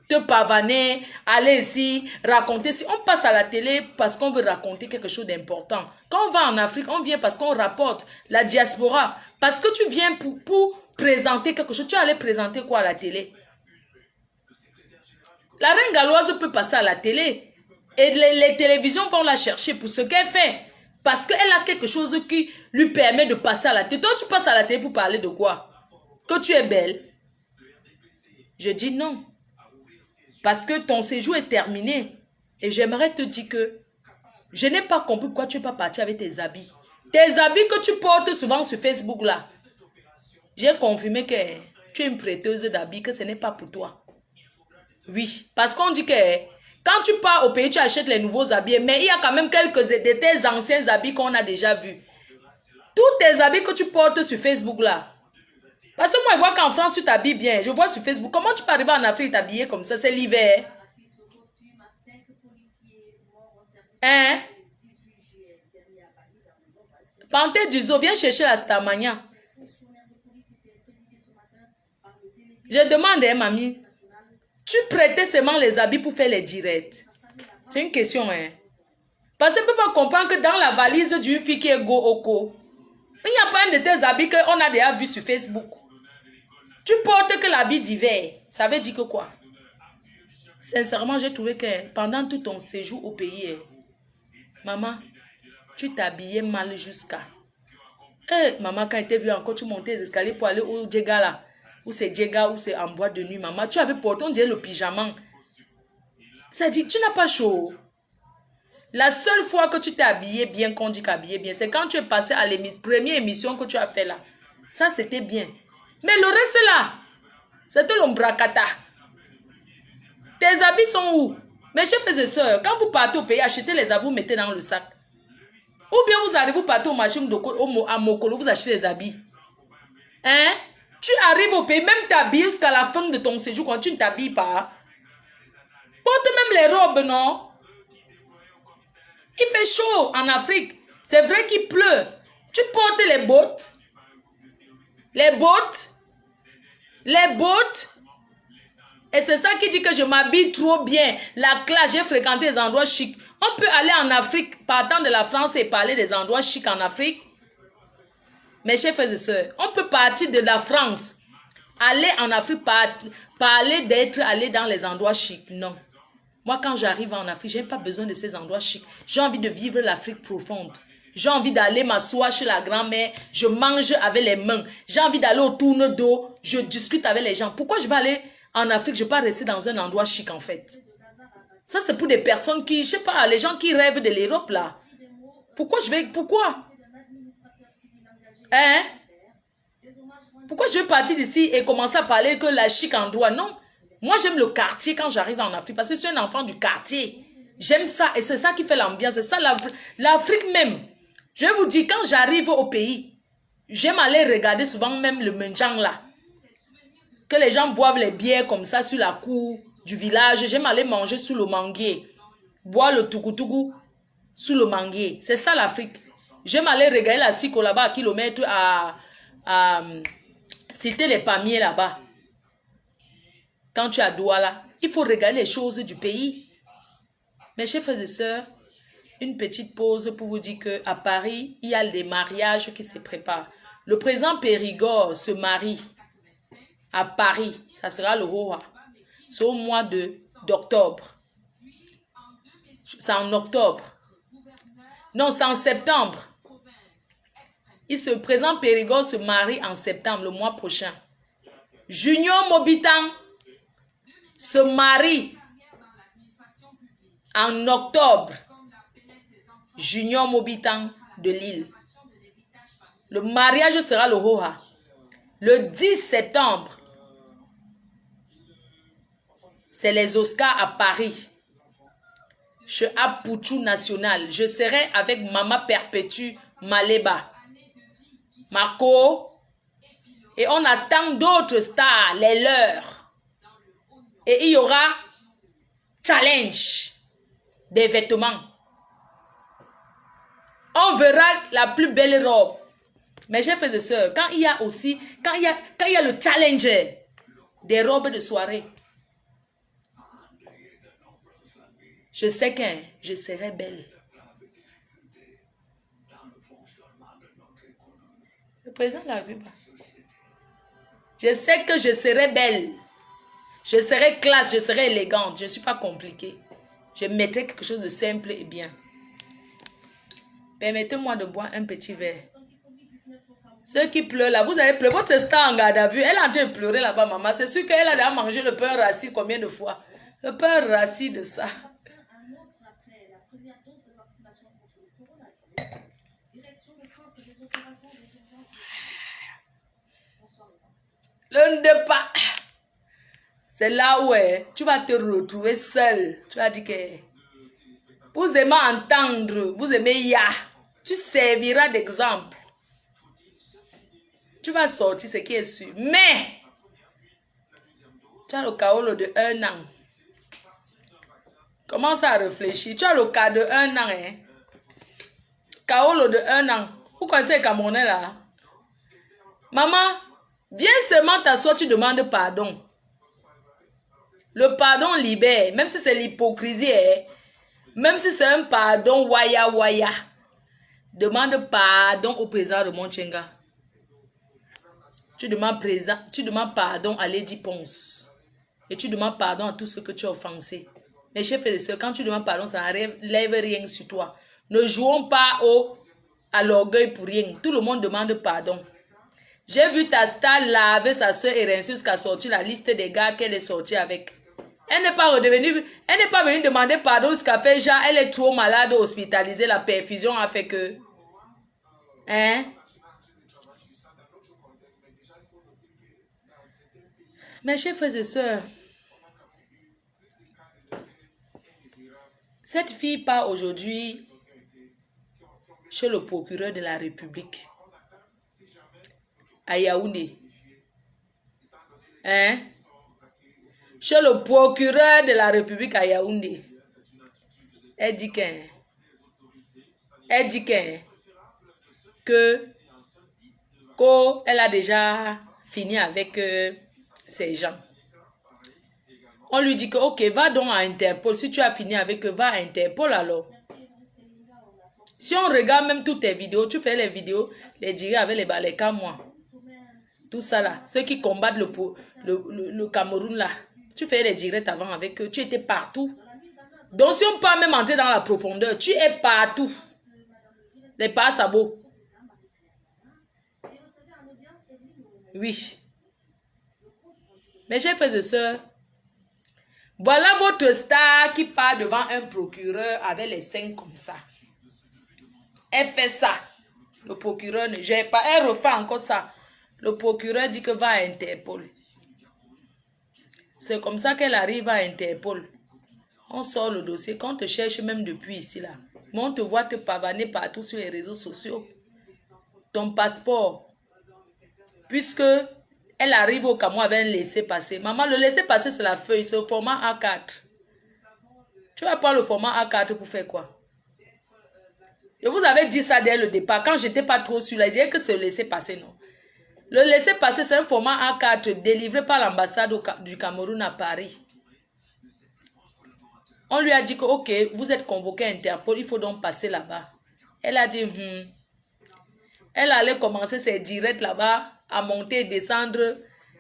Te pavaner, aller ici, raconter. Si on passe à la télé parce qu'on veut raconter quelque chose d'important. Quand on va en Afrique, on vient parce qu'on rapporte la diaspora. Parce que tu viens pour présenter quelque chose. Tu allais présenter quoi à la télé? La reine galloise peut passer à la télé. Et les télévisions vont la chercher pour ce qu'elle fait. Parce qu'elle a quelque chose qui lui permet de passer à la télé. Toi, tu passes à la télé pour parler de quoi? Que tu es belle? Je dis non. Parce que ton séjour est terminé. Et j'aimerais te dire que je n'ai pas compris pourquoi tu n'es pas parti avec tes habits. Tes habits que tu portes souvent sur Facebook là. J'ai confirmé que tu es une prêteuse d'habits, que ce n'est pas pour toi. Oui, parce qu'on dit que quand tu pars au pays, tu achètes les nouveaux habits. Mais il y a quand même quelques de tes anciens habits qu'on a déjà vus. Tous tes habits que tu portes sur Facebook là. Parce que moi, je vois qu'en France, tu t'habilles bien. Je vois sur Facebook. Comment tu peux arriver en Afrique t'habiller comme ça? C'est l'hiver. Hein? Panté du zoo, viens chercher la Starmania. Je demande, mamie, tu prêtais seulement les habits pour faire les directs? C'est une question, Parce que je ne peux pas comprendre que dans la valise d'une fille qui est go oko, il n'y a pas un de tes habits qu'on a déjà vu sur Facebook. Tu portes que l'habit d'hiver. Ça veut dire que quoi? Sincèrement, j'ai trouvé que pendant tout ton séjour au pays, maman, tu t'habillais mal jusqu'à... maman, quand tu étais vue encore, tu montais les escaliers pour aller au Djega là. Ou c'est Djega, ou c'est en boîte de nuit, maman. Tu avais porté, on dirait le pyjama. Ça dit, tu n'as pas chaud. La seule fois que tu t'es habillé bien, qu'on dit qu'habillé bien, c'est quand tu es passé à la première émission que tu as fait là. Ça, c'était bien. Mais le reste là, c'était l'ombracata. Tes habits sont où? Mes chers frères et sœurs, quand vous partez au pays, achetez les habits, mettez dans le sac. Ou bien vous arrivez, vous partez au marché à Mokolo, vous achetez des habits. Hein? Tu arrives au pays, même t'habilles jusqu'à la fin de ton séjour quand tu ne t'habilles pas. Porte même les robes, non? Il fait chaud en Afrique. C'est vrai qu'il pleut. Tu portes les bottes. Les bottes. Les bottes. Et c'est ça qui dit que je m'habille trop bien. La classe, j'ai fréquenté des endroits chics. On peut aller en Afrique, partant de la France et parler des endroits chics en Afrique. Mes chers frères et sœurs, on peut partir de la France, aller en Afrique, parler d'être allé dans les endroits chics. Non. Moi, quand j'arrive en Afrique, je n'ai pas besoin de ces endroits chics. J'ai envie de vivre l'Afrique profonde. J'ai envie d'aller m'asseoir chez la grand-mère. Je mange avec les mains. J'ai envie d'aller au tourne d'eau. Je discute avec les gens. Pourquoi je vais aller en Afrique? Je ne vais pas rester dans un endroit chic, en fait. Ça, c'est pour des personnes qui, je ne sais pas, les gens qui rêvent de l'Europe, là. Pourquoi je vais... Pourquoi? Hein? Pourquoi je vais partir d'ici et commencer à parler que la chic endroit? Non. Moi, j'aime le quartier quand j'arrive en Afrique. Parce que je suis un enfant du quartier. J'aime ça. Et c'est ça qui fait l'ambiance. C'est ça l'Afrique même. Je vais vous dire, quand j'arrive au pays, j'aime aller regarder souvent même le menjang là. Que les gens boivent les bières comme ça sur la cour du village. J'aime aller manger sous le manguier. Boire le tougou sous le manguier. C'est ça l'Afrique. J'aime aller regarder la Siko là-bas à kilomètres à citer les palmiers là-bas. Quand tu es à Douala, il faut regarder les choses du pays. Mes chers frères et sœurs, une petite pause pour vous dire qu'à Paris, il y a des mariages qui se préparent. Le président Périgord se marie à Paris. Ça sera le Roa. C'est au mois d'octobre. C'est en octobre. Non, c'est en septembre. Président Périgord se marie en septembre, le mois prochain. Junior Mobitan se marie en octobre. Junior Mobitan de Lille. Le mariage sera le Roha. Le 10 septembre, c'est les Oscars à Paris. Chez Apoutou National. Je serai avec Maman Perpétue Maleba. Marco. Et on attend d'autres stars, les leurs. Et il y aura challenge des vêtements. On verra la plus belle robe. Mes chers frères et sœurs, quand il y a le challenger des robes de soirée, je sais que je serai belle. Le président l'a vu pas. Je sais que je serai belle. Je serai classe, je serai élégante. Je ne suis pas compliquée. Je mettrai quelque chose de simple et bien. Permettez-moi de boire un petit verre. Ceux qui pleurent là, vous avez pleuré. Votre star en garde à vue, elle est en train de pleurer là-bas, maman. C'est sûr qu'elle a déjà mangé le pain rassis combien de fois? Le pain rassis de ça. Le départ. C'est là où tu vas te retrouver seul. Tu vas dire que vous aimez entendre, vous aimez ya. Tu serviras d'exemple. Tu vas sortir ce qui est sûr. Mais, tu as le kaolo de 1 an. Commence à réfléchir. Tu as le cas de 1 an. Hein? Kaolo de 1 an. Vous connaissez les Camerounais là? Maman, viens seulement t'asseoir, tu demandes pardon. Le pardon libère. Même si c'est l'hypocrisie. Hein? Même si c'est un pardon waya waya. Demande pardon au président de Montchenga. Tu demandes pardon à Lady Ponce. Et tu demandes pardon à tout ce que tu as offensé. Mes chers frères et sœurs, quand tu demandes pardon, ça n'enlève rien sur toi. Ne jouons pas à l'orgueil pour rien. Tout le monde demande pardon. J'ai vu ta star laver sa soeur et rincer jusqu'à sortir la liste des gars qu'elle est sortie avec. Elle n'est pas redevenue, elle n'est pas venue demander pardon jusqu'à faire genre, elle est trop malade, hospitalisée, la perfusion a fait que... Hein? Mes chers frères et sœurs, cette fille part aujourd'hui chez le procureur de la République à Yaoundé. Hein? Chez le procureur de la République à Yaoundé. Elle dit qu'elle a déjà fini avec ces gens. On lui dit que, ok, va donc à Interpol. Si tu as fini avec eux, va à Interpol alors. Si on regarde même toutes tes vidéos, tu fais les vidéos, les diriger avec les balais moi. Tout ça là, ceux qui combattent le Cameroun là, tu fais les directs avant avec eux, tu étais partout. Donc si on peut même entrer dans la profondeur, tu es partout. Les pas sabots. Oui. Mes chers frères et sœurs, voilà votre star qui part devant un procureur avec les seins comme ça. Elle fait ça. Le procureur ne gère pas. Elle refait encore ça. Le procureur dit que va à Interpol. C'est comme ça qu'elle arrive à Interpol. On sort le dossier. Quand on te cherche même depuis ici là. Mais on te voit te pavaner partout sur les réseaux sociaux. Ton passeport. Puisque elle arrive au Cameroun avec un laissez-passer. Maman, le laissez-passer c'est la feuille. C'est le format A4. Tu vas prendre le format A4 pour faire quoi? Je vous avais dit ça dès le départ. Quand je n'étais pas trop sûre, je disais que c'est le laissez-passer, non. Le laissez-passer, c'est un format A4 délivré par l'ambassade du Cameroun à Paris. On lui a dit que, ok, vous êtes convoqué à Interpol, il faut donc passer là-bas. Elle a dit, Elle allait commencer ses directs là-bas, à monter et descendre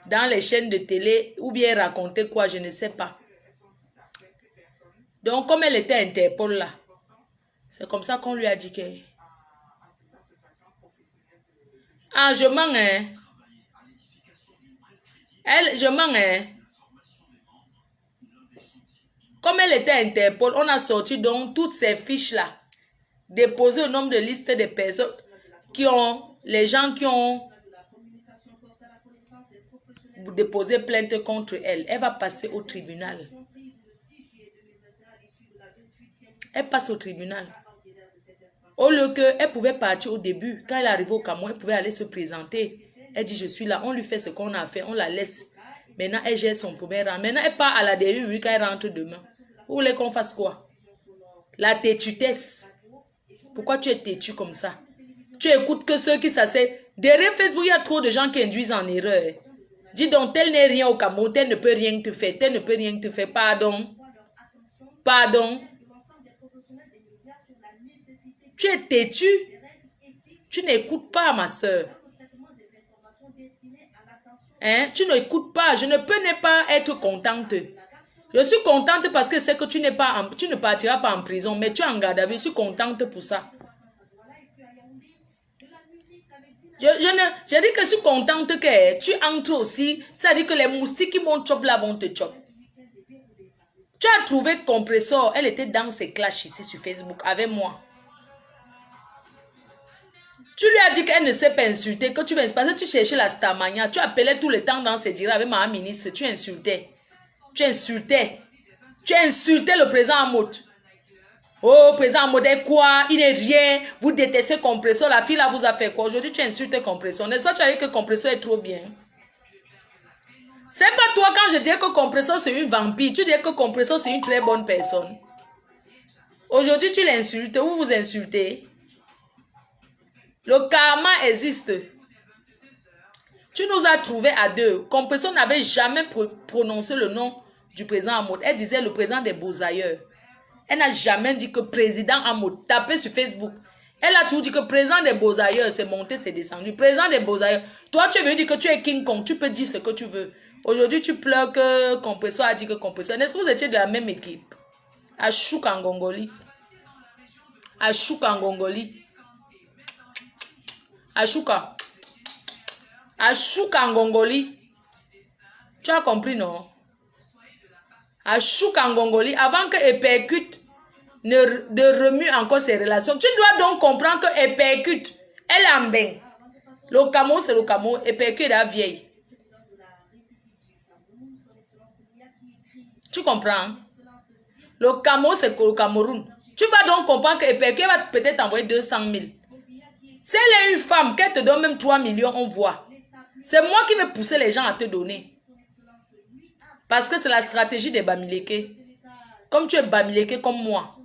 dans les chaînes de télé, ou bien raconter quoi, je ne sais pas. Donc, comme elle était à Interpol là, c'est comme ça qu'on lui a dit que... Ah, je mens, hein. Je mens, hein. Comme elle était à Interpol, on a sorti donc toutes ces fiches-là, déposées au nombre de listes de personnes qui ont, les gens qui ont déposé plainte contre elle. Elle va passer au tribunal. Elle passe au tribunal. Au lieu qu'elle pouvait partir au début, quand elle arrivait au Cameroun, elle pouvait aller se présenter. Elle dit, je suis là, on lui fait ce qu'on a fait, on la laisse. Maintenant, elle gère son premier rang. Maintenant, elle part à la dérive quand elle rentre demain. Vous voulez qu'on fasse quoi? La têtutesse. Pourquoi tu es têtu comme ça? Tu écoutes que ceux qui s'asseyent. Derrière Facebook, il y a trop de gens qui induisent en erreur. Dis donc, tel n'est rien au Cameroun, tel ne peut rien te faire, tel ne peut rien te faire. Pardon. Pardon. Tu es têtu. Tu n'écoutes pas, ma soeur. Hein? Tu n'écoutes pas. Je ne peux ne pas être contente. Je suis contente parce que c'est que tu ne partiras pas en prison, mais tu es en garde à vue. Je suis contente pour ça. Je dis que je suis contente que tu entres aussi. Ça dit que les moustiques qui vont chop là vont te chop. Tu as trouvé Compressor. Elle était dans ses clashs ici sur Facebook avec moi. Tu lui as dit qu'elle ne sait pas insulter, que tu vas parce que tu cherchais la Starmania. Tu appelais tout le temps dans ses directs avec ma ministre. Tu insultais. Tu insultais. Tu as insulté le président Amoud. Oh, président Amoud est quoi? Il n'est rien. Vous détestez Compressor. La fille là vous a fait quoi? Aujourd'hui, tu insultes Compressor. N'est-ce pas? Tu as dit que Compressor est trop bien. C'est pas toi quand je disais que Compressor c'est une vampire. Tu disais que Compressor c'est une très bonne personne. Aujourd'hui, tu l'insultes. Vous vous insultez. Le karma existe. Tu nous as trouvés à deux. Compressor n'avait jamais prononcé le nom du président Amoud. Elle disait le président des Beaux-Ailleurs. Elle n'a jamais dit que président Amoud. Tapez sur Facebook. Elle a toujours dit que président des Beaux-Ailleurs, c'est monté, c'est descendu. Président des Beaux-Ailleurs. Toi, tu veux dire que tu es King Kong. Tu peux dire ce que tu veux. Aujourd'hui, tu pleures que Compressor a dit que Compressor. N'est-ce que vous étiez de la même équipe? À Chouk en Gongoli. À Chouk en Gongoli. À Chouka. À Chouka en Gongoli. Tu as compris, non? À Chouka en Gongoli, avant que Epercute ne remue encore ses relations. Tu dois donc comprendre que Epercute, elle est en bain. Le Cameroun, c'est le Cameroun. Epercute est la vieille. Tu comprends? Le Cameroun, c'est le Cameroun. Tu vas donc comprendre que Epercute va peut-être envoyer 200 000. Si elle est une femme, qu'elle te donne même 3 millions, on voit. C'est moi qui vais pousser les gens à te donner. Parce que c'est la stratégie des Bamileke. Comme tu es Bamileke comme moi,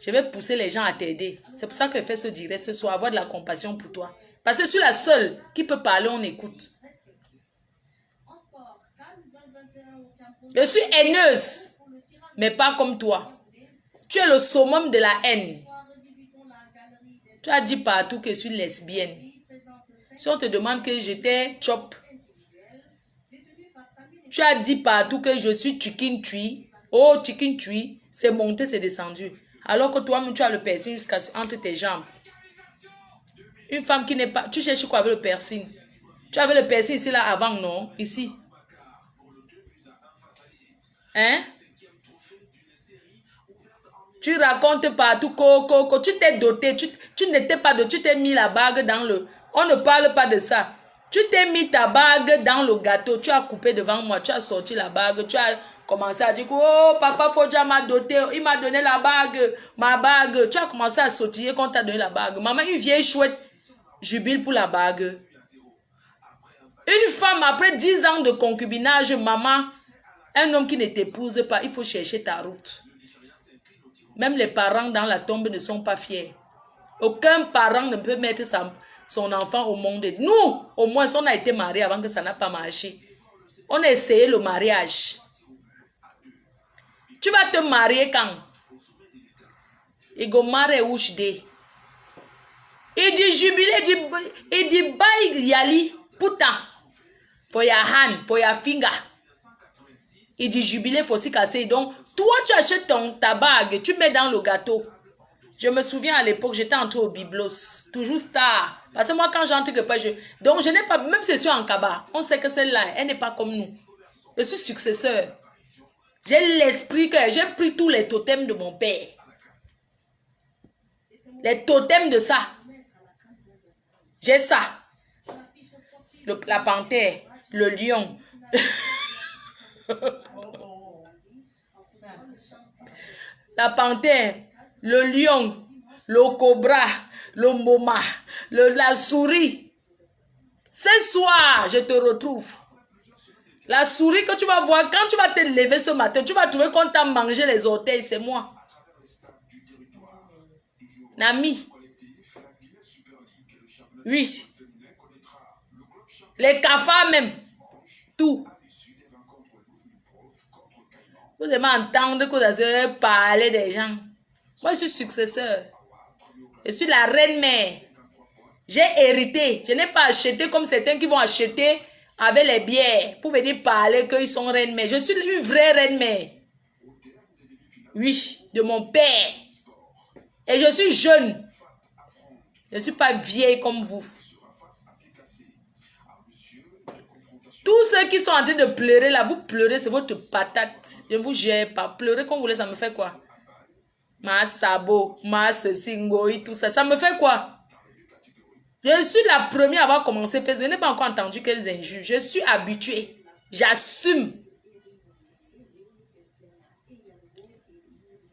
je vais pousser les gens à t'aider. C'est pour ça que je fais ce direct ce soir, avoir de la compassion pour toi. Parce que je suis la seule qui peut parler, on écoute. Je suis haineuse, mais pas comme toi. Tu es le summum de la haine. Tu as dit partout que je suis lesbienne. Si on te demande que j'étais chop, tu as dit partout que je suis chicken tree. Oh, chicken tree, c'est monté, c'est descendu. Alors que toi-même, tu as le piercing jusqu'à entre tes jambes. Une femme qui n'est pas... Tu cherches quoi avec le piercing? Tu avais le piercing ici, là, avant, non? Ici. Hein? Tu racontes partout, coco. Tu t'es doté. Tu n'étais pas doté. Tu t'es mis la bague dans le... On ne parle pas de ça. Tu t'es mis ta bague dans le gâteau. Tu as coupé devant moi. Tu as sorti la bague. Tu as commencé à dire, oh, papa Fodja m'a doté. Il m'a donné la bague. Ma bague. Tu as commencé à sautiller quand tu as donné la bague. Maman, une vieille chouette jubile pour la bague. Une femme, après 10 ans de concubinage, maman, un homme qui ne t'épouse pas, il faut chercher ta route. Même les parents dans la tombe ne sont pas fiers. Aucun parent ne peut mettre son enfant au monde. Nous, au moins, on a été mariés avant que ça n'a pas marché. On a essayé le mariage. Tu vas te marier quand? Il go marry which day? Il dit jubilé, il dit bye yali, putain, for your hand, for your finger. Il dit jubilé, faut s'y casser. Donc, toi, tu achètes ta bague, tu mets dans le gâteau. Je me souviens à l'époque, j'étais entrée au Biblos, toujours star. Parce que moi, quand j'entre quelque part, donc je n'ai pas, même si je suis en Kaba, on sait que celle-là, elle n'est pas comme nous. Je suis successeur. J'ai l'esprit que j'ai pris tous les totems de mon père. Les totems de ça. J'ai ça. La panthère, le lion. La panthère, le lion, le cobra, le moma, la souris. Ce soir, je te retrouve. La souris que tu vas voir, quand tu vas te lever ce matin, tu vas trouver qu'on t'a mangé les orteils, c'est moi. Nami. Oui. Les cafards même. Tout. Vous aimez entendre que vous avez parlé des gens. Moi, je suis successeur. Je suis la reine-mère. J'ai hérité. Je n'ai pas acheté comme certains qui vont acheter avec les bières pour venir parler qu'ils sont reine-mère. Je suis une vraie reine-mère. Oui, de mon père. Et je suis jeune. Je ne suis pas vieille comme vous. Tous ceux qui sont en train de pleurer là, vous pleurez, c'est votre patate. Je ne vous gère pas. Pleurer comme vous voulez, ça me fait quoi? Ma sabo, ma singo et tout ça. Ça me fait quoi? Je suis la première à avoir commencé à faire. Je n'ai pas encore entendu quelles injures. Je suis habituée. J'assume.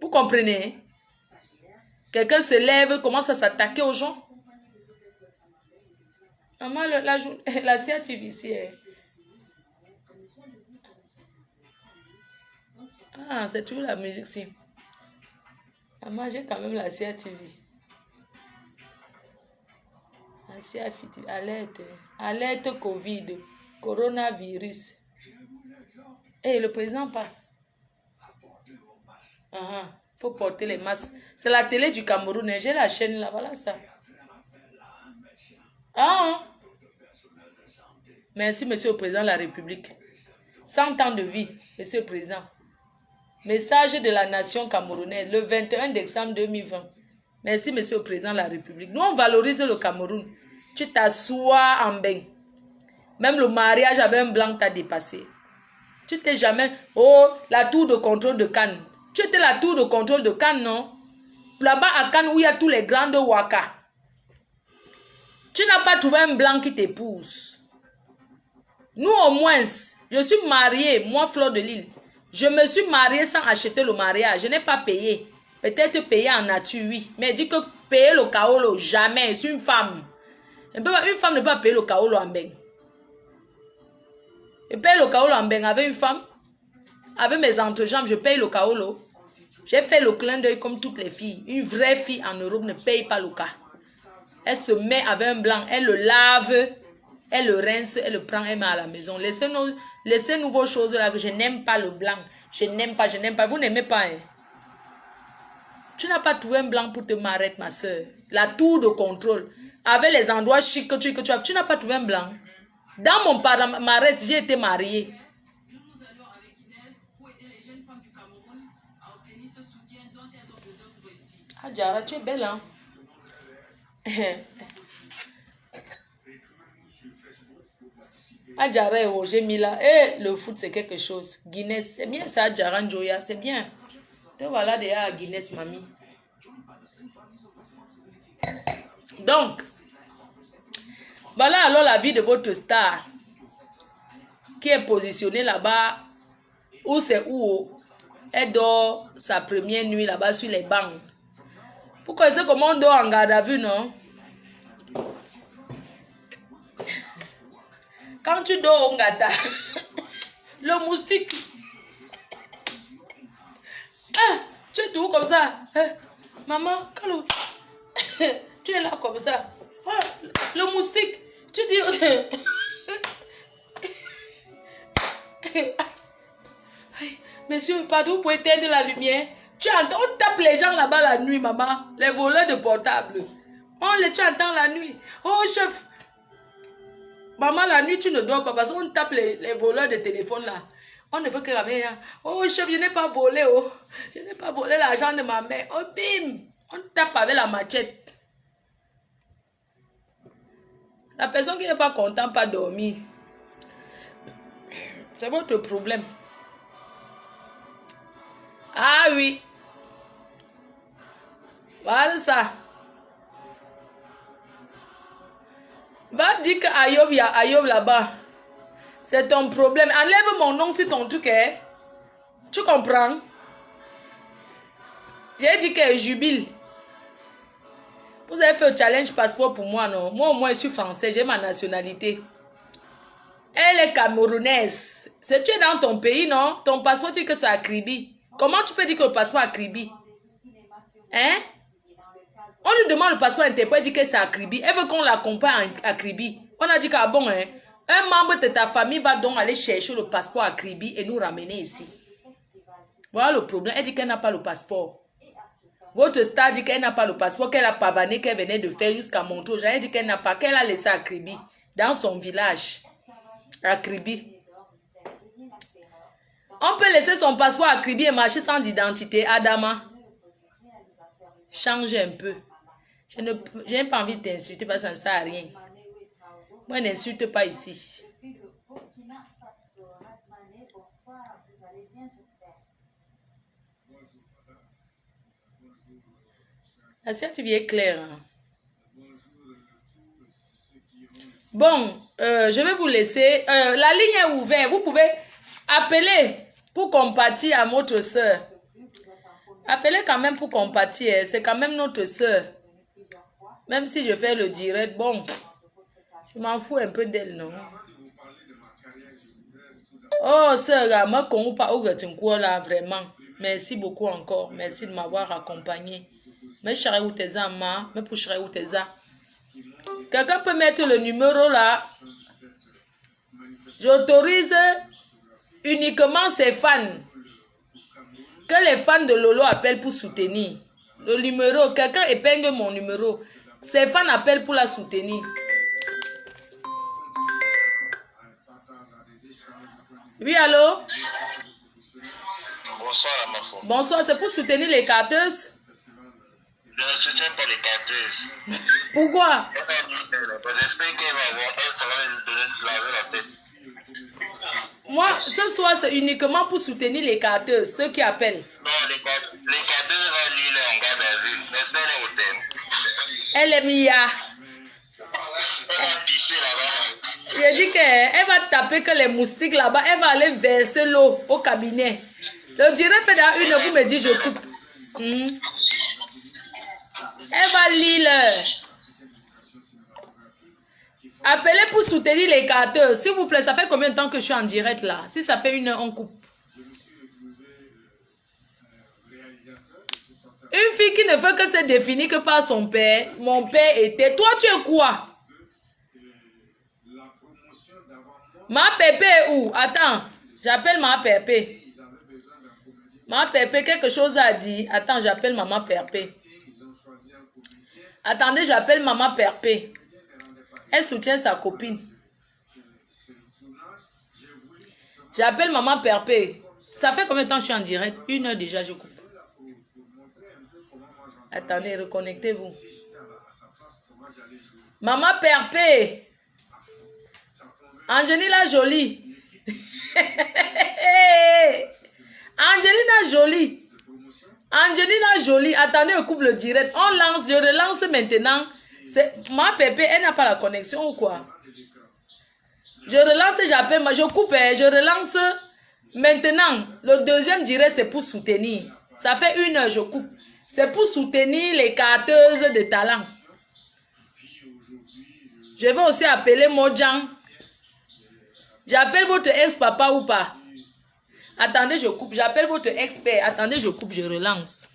Vous comprenez? Quelqu'un se lève, commence à s'attaquer aux gens. Maman, la sciatique ici. Ah, c'est toujours la musique ici. Maman, j'ai quand même la sciatique. La sciatique, alerte. Alerte Covid. Coronavirus. Et le président parle. Faut porter les masques. C'est la télé du Cameroun. J'ai la chaîne là. Voilà ça. Ah. Merci, monsieur le président de la République. 100 ans de vie, monsieur le président. Message de la nation camerounaise, le 21 décembre 2020. Merci, monsieur le président de la République. Nous, on valorise le Cameroun. Tu t'assois en bain. Même le mariage avec un blanc t'a dépassé. Tu t'es jamais... Oh, la tour de contrôle de Cannes. Tu étais la tour de contrôle de Cannes, non? Là-bas à Cannes où il y a tous les grands de Waka. Tu n'as pas trouvé un blanc qui t'épouse. Nous, au moins, je suis mariée, moi, Fleur de Lille. Je me suis mariée sans acheter le mariage. Je n'ai pas payé. Peut-être payé en nature, oui. Mais dis que payer le kaolo, jamais. C'est une femme. Une femme ne peut pas payer le kaolo en beng. Je paye le kaolo en beng avec une femme. Avec mes entrejambes, je paye le kaolo. J'ai fait le clin d'œil comme toutes les filles. Une vraie fille en Europe ne paye pas le cas. Elle se met avec un blanc, elle le lave, elle le rince, elle le prend, elle met à la maison. Laissez-nous vos choses là, que je n'aime pas le blanc. Je n'aime pas. Vous n'aimez pas, hein? Tu n'as pas trouvé un blanc pour te marier, ma soeur. La tour de contrôle. Avec les endroits chics que tu as. Tu n'as pas trouvé un blanc. Dans mon palmarès, j'ai été mariée. Ah, Diara, tu es belle, hein? Ah, Diara et Roger Mila. Eh, le foot, c'est quelque chose. Guinness, c'est bien ça, Diara Njoya, c'est bien. Te voilà déjà à Guinness, mamie. Donc, voilà alors la vie de votre star qui est positionnée là-bas. Où c'est où? Elle dort sa première nuit là-bas sur les bancs. Pourquoi c'est comment on dort en garde à vue, non? Quand tu dors au gata, le moustique. Ah, tu es tout comme ça. Maman, Kalou, tu es là comme ça. Ah, le moustique, tu dis... Monsieur, pardon, vous pouvez éteindre la lumière. On tape les gens là-bas la nuit, maman. Les voleurs de portable. Tu entends la nuit. Oh, chef. Maman, la nuit, tu ne dors pas parce qu'on tape les voleurs de téléphone là. On ne veut que la mère. Oh, chef, je n'ai pas volé. Oh. Je n'ai pas volé l'argent de ma mère. Oh, bim. On tape avec la machette. La personne qui n'est pas contente, pas dormir. C'est votre problème. Ah oui. Voilà ça. Va dire que il y a Ayob là-bas. C'est ton problème. Enlève mon nom sur ton truc. Hein? Tu comprends? J'ai dit que Jubile. Vous avez fait le challenge passeport pour moi, non? Moi, au moins, je suis français. J'ai ma nationalité. Elle est camerounaise. Si tu es dans ton pays, non? Ton passeport, tu dis que c'est à Kribi. Comment tu peux dire que le passeport est à Kribi? Hein? On lui demande le passeport interprété, dit que c'est à Kribi. Elle veut qu'on l'accompagne à Kribi. On a dit qu'à bon, hein? Un membre de ta famille va donc aller chercher le passeport à Kribi et nous ramener ici. Voilà le problème. Elle dit qu'elle n'a pas le passeport. Votre star dit qu'elle n'a pas le passeport, qu'elle a pavané, qu'elle venait de faire jusqu'à Montreux. Elle dit qu'elle n'a pas, qu'elle a laissé à Kribi, dans son village. À Kribi. On peut laisser son passeport à Kribi et marcher sans identité. Adama. Change un peu. Je n'ai pas envie de t'insulter parce que ça ne sert à rien. Moi, n'insulte pas ici. L'assiette est claire. Bon, je vais vous laisser. La ligne est ouverte. Vous pouvez appeler pour compatir à votre soeur. Appelez quand même pour compatir. C'est quand même notre soeur. Même si je fais le direct, bon, je m'en fous un peu d'elle, non? Oh, sœur, moi, qu'on pas au là, vraiment. Merci beaucoup encore. Merci de m'avoir accompagné. Mais je serai où tes amas, mais pour serai où tes as. Quelqu'un peut mettre le numéro là. J'autorise uniquement ses fans. Que les fans de Lolo appellent pour soutenir. Le numéro, quelqu'un épingle mon numéro. Ses fans appellent pour la soutenir. Oui, allô? Bonsoir, ma femme. Bonsoir, c'est pour soutenir les carteuses? Je ne soutiens pas les carteuses. Pourquoi? J'espère qu'elle va avoir, ça va lui donner de laver la tête. Moi, ce soir, c'est uniquement pour soutenir les carteuses, ceux qui appellent. Non, les carteuses vont lui les en garde à vue. Mais c'est un hôtel. Elle est Mia. Elle va pisser là-bas. J'ai dit qu'elle va taper que les moustiques là-bas, elle va aller verser l'eau au cabinet. Le direct fait dans une heure, vous me dites je coupe. Elle va lire. Appelez pour soutenir les carteurs. S'il vous plaît, ça fait combien de temps que je suis en direct là? Si ça fait 1 heure, on coupe. Une fille qui ne veut que se définir que par son père. Mon père était... Toi, tu es quoi? Ma Pépé est où? Attends, j'appelle ma Pépé. Ma Pépé, quelque chose à dire. Attends, j'appelle maman Pépé. Attendez, j'appelle maman Pépé. Elle soutient sa copine. J'appelle maman Pépé. Ça fait combien de temps que je suis en direct? 1 heure déjà, je coupe. Attendez, reconnectez-vous. Maman Pépé. Angelina Jolie. Angelina Jolie. Angelina Jolie. Attendez, on coupe le direct. On lance, je relance maintenant. Ma Pépé, elle n'a pas la connexion ou quoi? Je relance, j'appelle, je coupe, je relance. Maintenant, le deuxième direct, c'est pour soutenir. Ça fait 1 heure, je coupe. C'est pour soutenir les carteuses de talent. Je vais aussi appeler Mojan. J'appelle votre ex-papa ou pas? Attendez, je coupe. J'appelle votre expert. Attendez, je coupe, je relance.